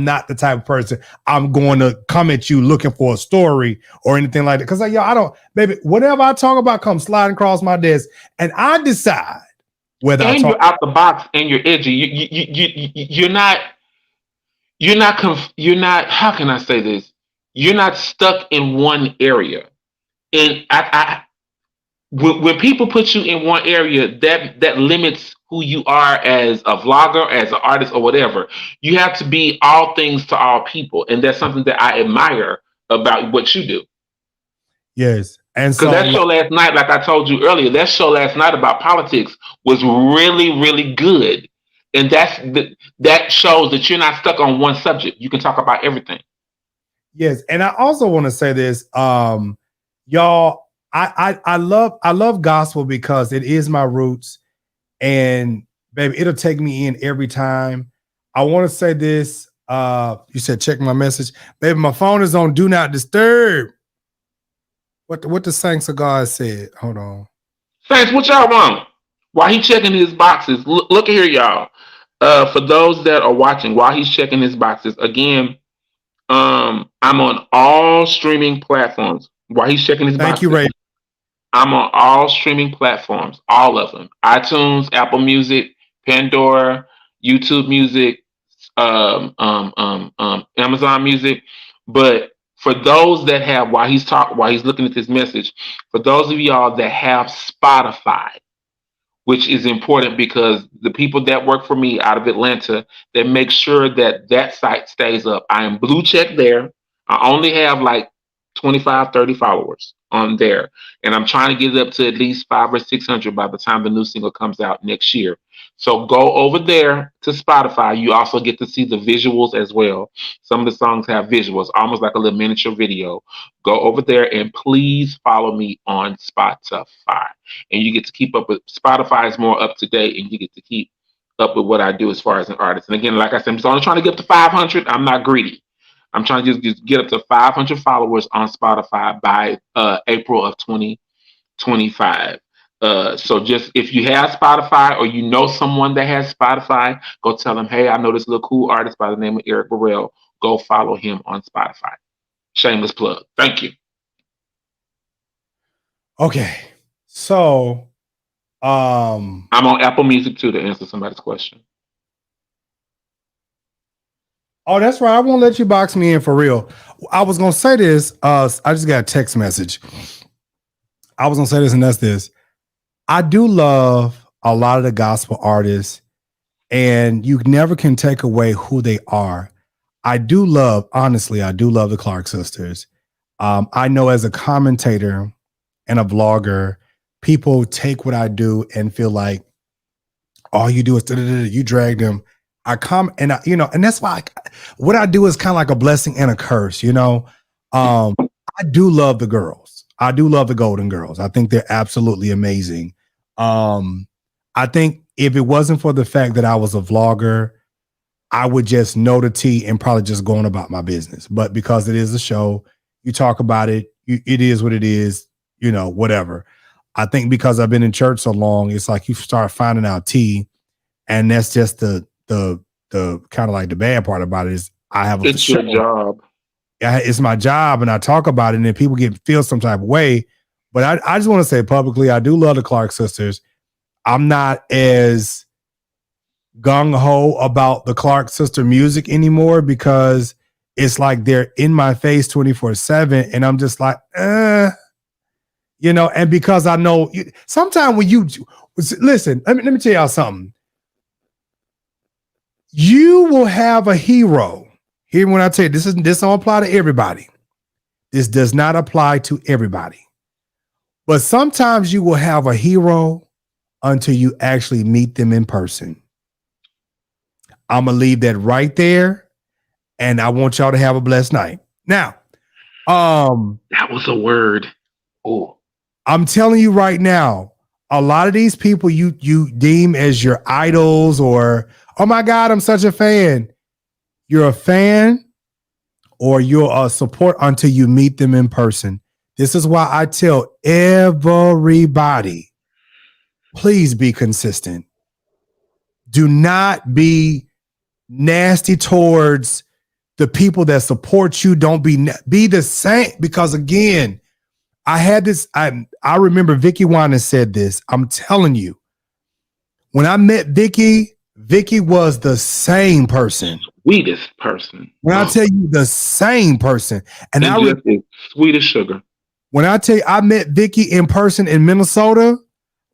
not the type of person I'm going to come at you looking for a story or anything like that. Because I don't, baby, whatever I talk about comes sliding across my desk, and I decide whether you're out the box and you're edgy. You're not. How can I say this? You're not stuck in one area. And when people put you in one area, that limits who you are as a vlogger, as an artist, or whatever. You have to be all things to all people, and that's something that I admire about what you do. Yes, and because that show last night, like I told you earlier, that show last night about politics was really, really good, and that shows that you're not stuck on one subject. You can talk about everything. Yes, and I also want to say this, y'all. I love gospel because it is my roots, and baby, it'll take me in every time. I want to say this. You said check my message, baby. My phone is on do not disturb. What the saints of God said. Hold on, saints, what y'all want? While he checking his boxes, look here, y'all. For those that are watching, while he's checking his boxes, again, I'm on all streaming platforms. While he's checking his boxes, thank you, Ray. I'm on all streaming platforms, all of them: iTunes, Apple Music, Pandora, YouTube Music, Amazon Music. But for those that have, while he's looking at this message, for those of y'all that have Spotify, which is important because the people that work for me out of Atlanta, that make sure that site stays up. I am blue check there. I only have like 25, 30 followers on there. And I'm trying to get it up to at least 500 or 600 by the time the new single comes out next year. So go over there to Spotify. You also get to see the visuals as well. Some of the songs have visuals, almost like a little miniature video. Go over there and please follow me on Spotify. And you get to keep up with, Spotify is more up to date, and you get to keep up with what I do as far as an artist. And again, like I said, I'm just only trying to get up to 500. I'm not greedy. I'm trying to just get up to 500 followers on Spotify by April of 2025. So just if you have Spotify or you know someone that has Spotify, go tell them, hey, I know this little cool artist by the name of Erick Burrell. Go follow him on Spotify. Shameless plug. Thank you. Okay. So I'm on Apple Music too, to answer somebody's question. Oh, that's right. I won't let you box me in for real. I was gonna say this. I just got a text message. I was gonna say this, and that's this. I do love a lot of the gospel artists, and you never can take away who they are. I do love the Clark sisters. I know as a commentator and a vlogger, people take what I do and feel like all you do is you drag them. And that's why what I do is kind of like a blessing and a curse. I do love the girls. I do love the Golden Girls. I think they're absolutely amazing. I think if it wasn't for the fact that I was a vlogger, I would just know the tea and probably just go on about my business. But because it is a show, you talk about it. It is what it is. Whatever. I think because I've been in church so long, it's like you start finding out tea, and that's just the kind of like the bad part about it is I have it's your job. It's my job, and I talk about it, and then people feel some type of way. But I just want to say publicly, I do love the Clark sisters. I'm not as gung-ho about the Clark sister music anymore because it's like they're in my face 24/7, and I'm just like, and because I know sometimes when you listen, let me tell y'all something. You will have a hero. Here, when I tell you, this don't apply to everybody. This does not apply to everybody. But sometimes you will have a hero until you actually meet them in person. I'm going to leave that right there. And I want y'all to have a blessed night. Now, that was a word. Oh, I'm telling you right now, a lot of these people you deem as your idols or, oh my God, I'm such a fan. You're a fan or you're a support until you meet them in person. This is why I tell everybody, please be consistent. Do not be nasty towards the people that support you. Don't be the same. Because again, I had this, I remember Vicky Wine said this. I'm telling you, when I met Vicky was the same person. Sweetest person. When I tell you the same person. And sweet as sugar. When I tell you I met Vicky in person in Minnesota,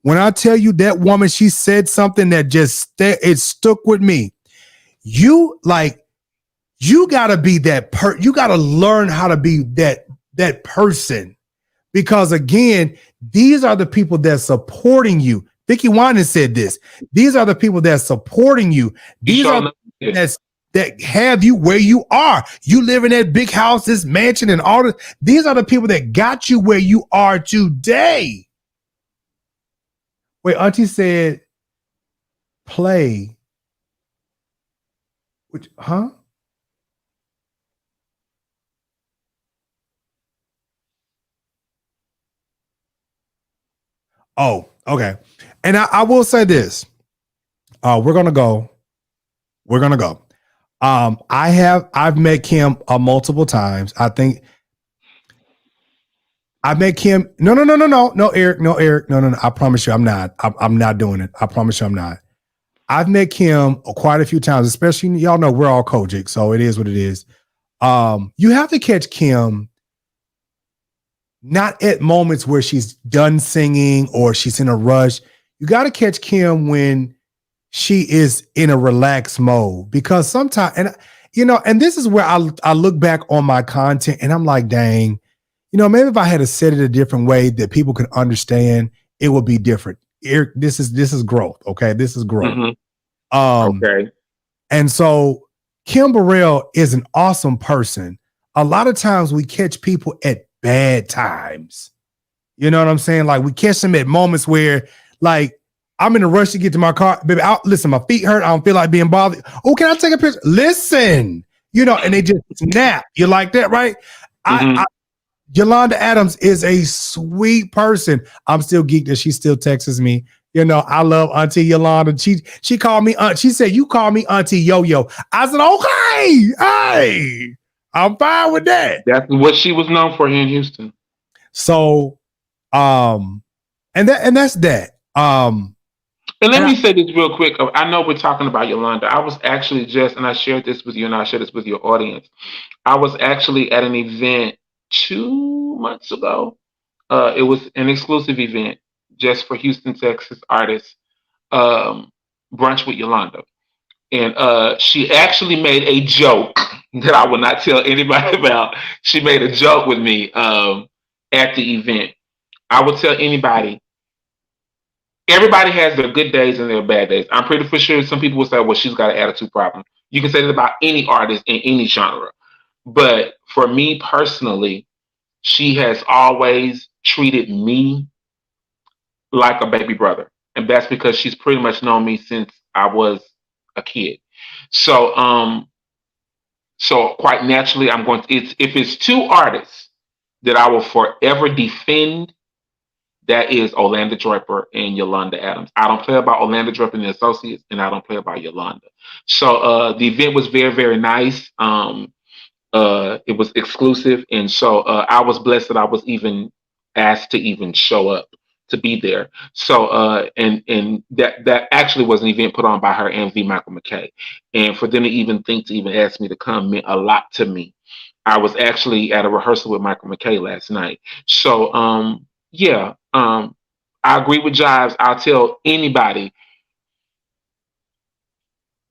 when I tell you that woman, she said something that just it stuck with me. You gotta be that you gotta learn how to be that person. Because again, these are the people that's supporting you. Vicky Wine said this. These are the people that's supporting you. These are the people that have you where you are. You live in that big house, this mansion, and all this. These are the people that got you where you are today. Wait, Auntie said, play. Which, huh? Oh, okay. And I will say this. We're gonna go. I've met Kim multiple times. I think I met Kim. No, Eric. No. I promise you, I'm not. I'm not doing it. I promise you, I'm not. I've met Kim quite a few times, especially y'all know we're all Kojic, so it is what it is. You have to catch Kim not at moments where she's done singing or she's in a rush. You got to catch Kim when she is in a relaxed mode, because sometimes, and this is where I look back on my content and I'm like, dang, maybe if I had said it a different way that people could understand, it would be different. Eric, this is growth. Okay. This is growth. Mm-hmm. Okay. And so Kim Burrell is an awesome person. A lot of times we catch people at bad times. You know what I'm saying? Like we catch them at moments where like I'm in a rush to get to my car. Baby, listen, my feet hurt. I don't feel like being bothered. Oh, can I take a picture? Listen, and they just snap. You like that, right? Mm-hmm. Yolanda Adams is a sweet person. I'm still geeked that she still texts me. I love Auntie Yolanda. She called me aunt. She said, you call me Auntie Yo-Yo. I said, okay. Hey, I'm fine with that. That's what she was known for here in Houston. So, and that's that. And let me say this real quick. I know we're talking about Yolanda. I was actually and I shared this with you and I shared this with your audience. I was actually at an event 2 months ago. It was an exclusive event just for Houston, Texas artists, Brunch with Yolanda. And she actually made a joke that I will not tell anybody about. She made a joke with me at the event. I would tell anybody, everybody has their good days and their bad days. I'm pretty for sure some people will say, well, she's got an attitude problem. You can say that about any artist in any genre. But for me personally, she has always treated me like a baby brother. And that's because she's pretty much known me since I was a kid. So so quite naturally, if it's two artists that I will forever defend, that is Orlando Draper and Yolanda Adams. I don't play about Orlando Draper and the Associates, and I don't play about Yolanda. So the event was very, very nice. It was exclusive, and so I was blessed that I was even asked to even show up to be there. So and that actually was an event put on by her and V. Michael McKay, and for them to even think to even ask me to come meant a lot to me. I was actually at a rehearsal with Michael McKay last night. So yeah, I agree with Jives. I'll tell anybody,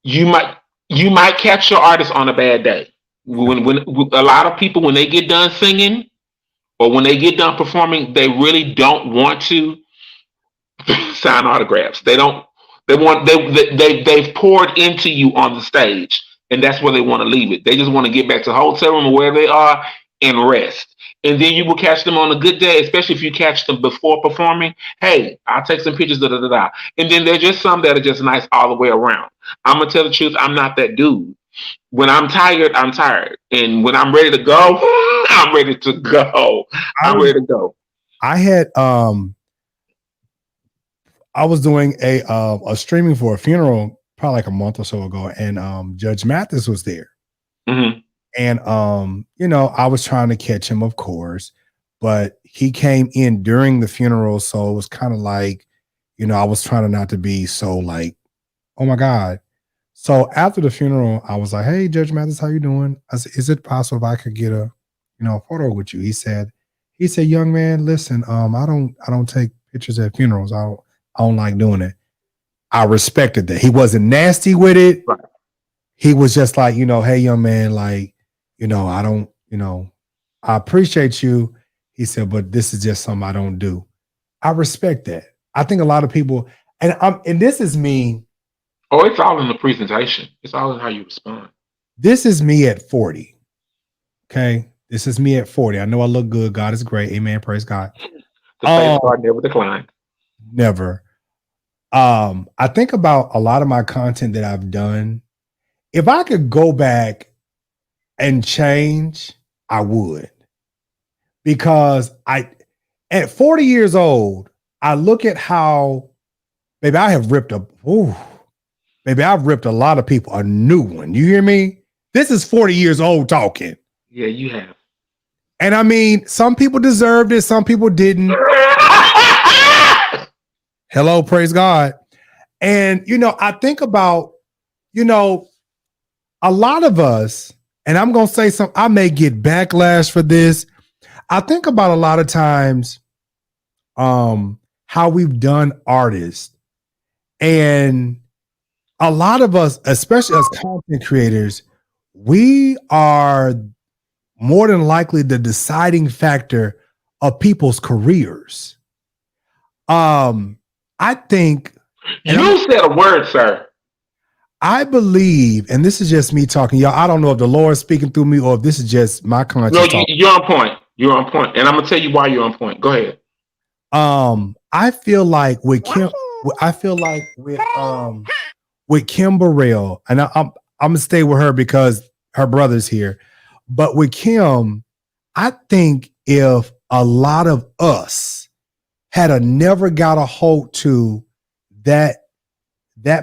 you might catch your artist on a bad day. When a lot of people, when they get done singing or when they get done performing, they really don't want to sign autographs. They've poured into you on the stage, and that's where they want to leave it. They just want to get back to the hotel room or where they are and rest. And then you will catch them on a good day, especially if you catch them before performing. Hey, I'll take some pictures, da da da da. And then there's just some that are just nice all the way around. I'm gonna tell the truth, I'm not that dude. When I'm tired, I'm tired. And when I'm ready to go, I'm ready to go. I'm ready to go. I had I was doing a streaming for a funeral probably like a month or so ago, and Judge Mathis was there. Mm-hmm. And you know, I was trying to catch him, of course, but he came in during the funeral, so it was kind of like, you know, I was trying not to be so like, oh my God. So after the funeral, I was like, hey, Judge Mathis, how you doing? I said, is it possible if I could get a photo with you? He said, young man, listen, I don't take pictures at funerals. I don't like doing it. I respected that. He wasn't nasty with it. Right. He was just like, hey, young man, like, I don't, I appreciate you. He said, but this is just something I don't do. I respect that. I think a lot of people, and this is me. Oh, it's all in the presentation. It's all in how you respond. This is me at 40. Okay. This is me at 40. I know I look good. God is great. Amen. Praise God. The faith part never declined. Never. I think about a lot of my content that I've done. If I could go back and change, I would. Because at 40 years old, I look at how, baby, I've ripped a lot of people a new one. You hear me? This is 40 years old talking. Yeah, you have. And I mean, some people deserved it, some people didn't. Hello, praise God. And, I think about, a lot of us, and I'm going to say something, I may get backlash for this. I think about a lot of times how we've done artists. And a lot of us, especially as content creators, we are more than likely the deciding factor of people's careers. I think you said a word, sir. I believe, and this is just me talking, y'all. I don't know if the Lord is speaking through me or if this is just my conscience. No, you're on point. You're on point, and I'm gonna tell you why you're on point. Go ahead. I feel like with Kim, with Kim Burrell, and I'm gonna stay with her because her brother's here. But with Kim, I think if a lot of us had never got a hold to that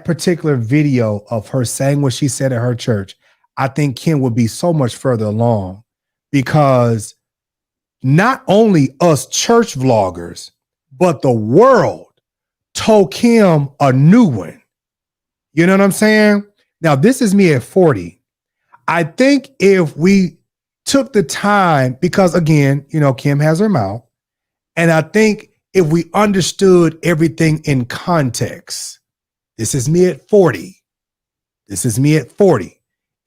particular video of her saying what she said at her church, I think Kim would be so much further along, because not only us church vloggers, but the world told Kim a new one. You know what I'm saying? Now, this is me at 40. I think if we took the time, because again, Kim has her mouth, and I think if we understood everything in context, this is me at 40. This is me at 40.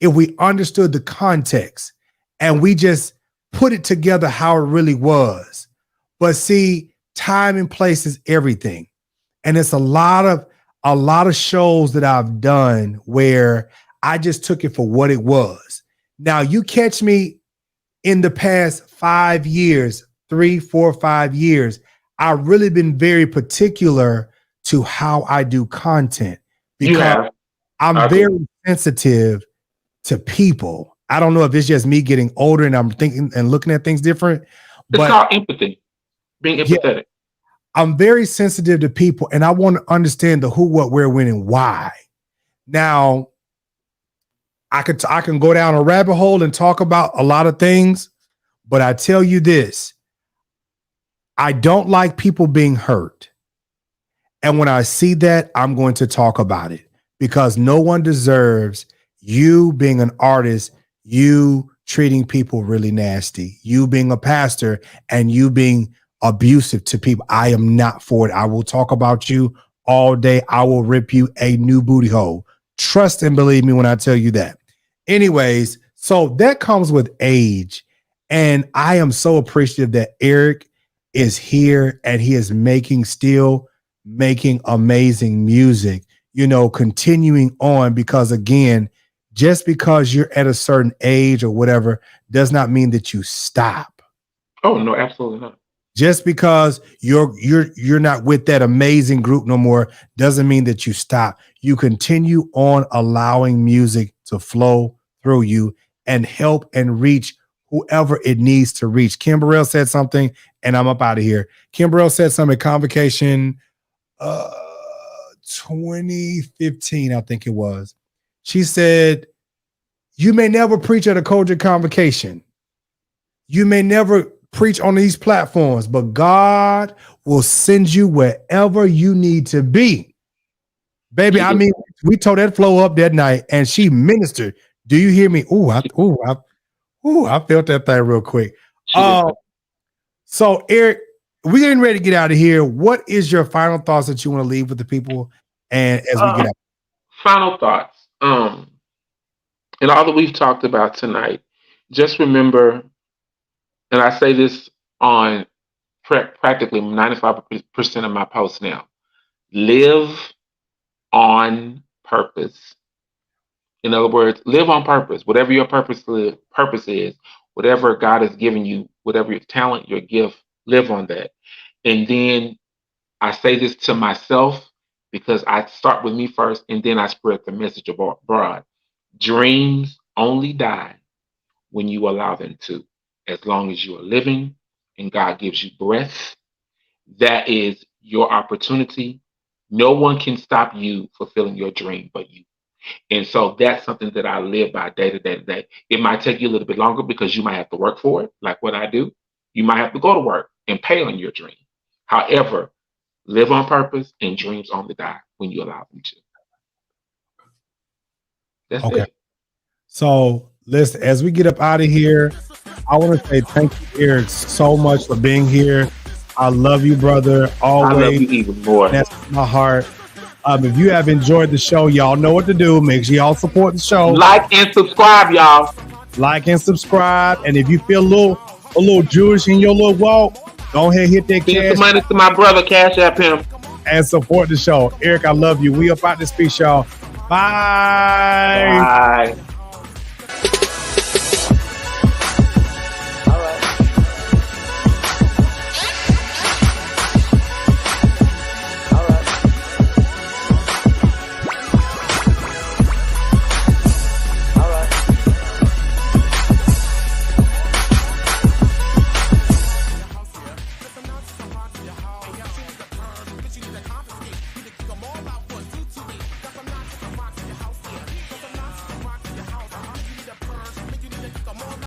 if we understood the context and we just put it together how it really was. But see, time and place is everything. And it's a lot of shows that I've done where I just took it for what it was. Now you catch me in the past 5 years, 3, 4, 5 years, I've really been very particular to how I do content because I'm very sensitive to people. I don't know if it's just me getting older and I'm thinking and looking at things different. It's called empathy, being empathetic. Yeah, I'm very sensitive to people and I want to understand the who, what, where, when, and why. Now, I can go down a rabbit hole and talk about a lot of things, but I tell you this, I don't like people being hurt. And when I see that, I'm going to talk about it because no one deserves you being an artist, you treating people really nasty, you being a pastor and you being abusive to people. I am not for it. I will talk about you all day. I will rip you a new booty hole. Trust and believe me when I tell you that. Anyways, so that comes with age. And I am so appreciative that Erick is here and he is still making amazing music, continuing on, because again, just because you're at a certain age or whatever does not mean that you stop. Oh, no, absolutely not. Just because you're not with that amazing group no more doesn't mean that you stop. You continue on allowing music to flow through you and help and reach whoever it needs to reach. Kim Burrell said something, and I'm up out of here. Kim Burrell said something at Convocation 2015, I think it was. She said, you may never preach at a Kojic Convocation. You may never preach on these platforms, but God will send you wherever you need to be. Baby, I mean, we told that flow up that night and she ministered. Do you hear me? I felt that thing real quick. So Erick, we're getting ready to get out of here. What is your final thoughts that you want to leave with the people? And as we get out. Final thoughts. And all that we've talked about tonight, just remember, and I say this on practically 95% of my posts now, live on purpose. In other words, live on purpose. Whatever your purpose is, whatever God has given you, whatever your talent, your gift, live on that. And then I say this to myself because I start with me first and then I spread the message abroad. Dreams only die when you allow them to. As long as you are living and God gives you breath, that is your opportunity. No one can stop you fulfilling your dream but you. And so that's something that I live by day to day. It might take you a little bit longer because you might have to work for it, like what I do. You might have to go to work and pay on your dream. However, live on purpose and dreams only die when you allow them to. That's it. So listen, as we get up out of here, I want to say thank you, Erick, so much for being here. I love you, brother. Always. I love you even more. That's my heart. If you have enjoyed the show, y'all know what to do. Make sure y'all support the show. Like and subscribe, y'all. Like and subscribe. And if you feel a little Jewish in your little walk, go ahead and hit that cash. Send some money to my brother, Cash App him. And support the show. Erick, I love you. We up out this piece, y'all. Bye. Bye.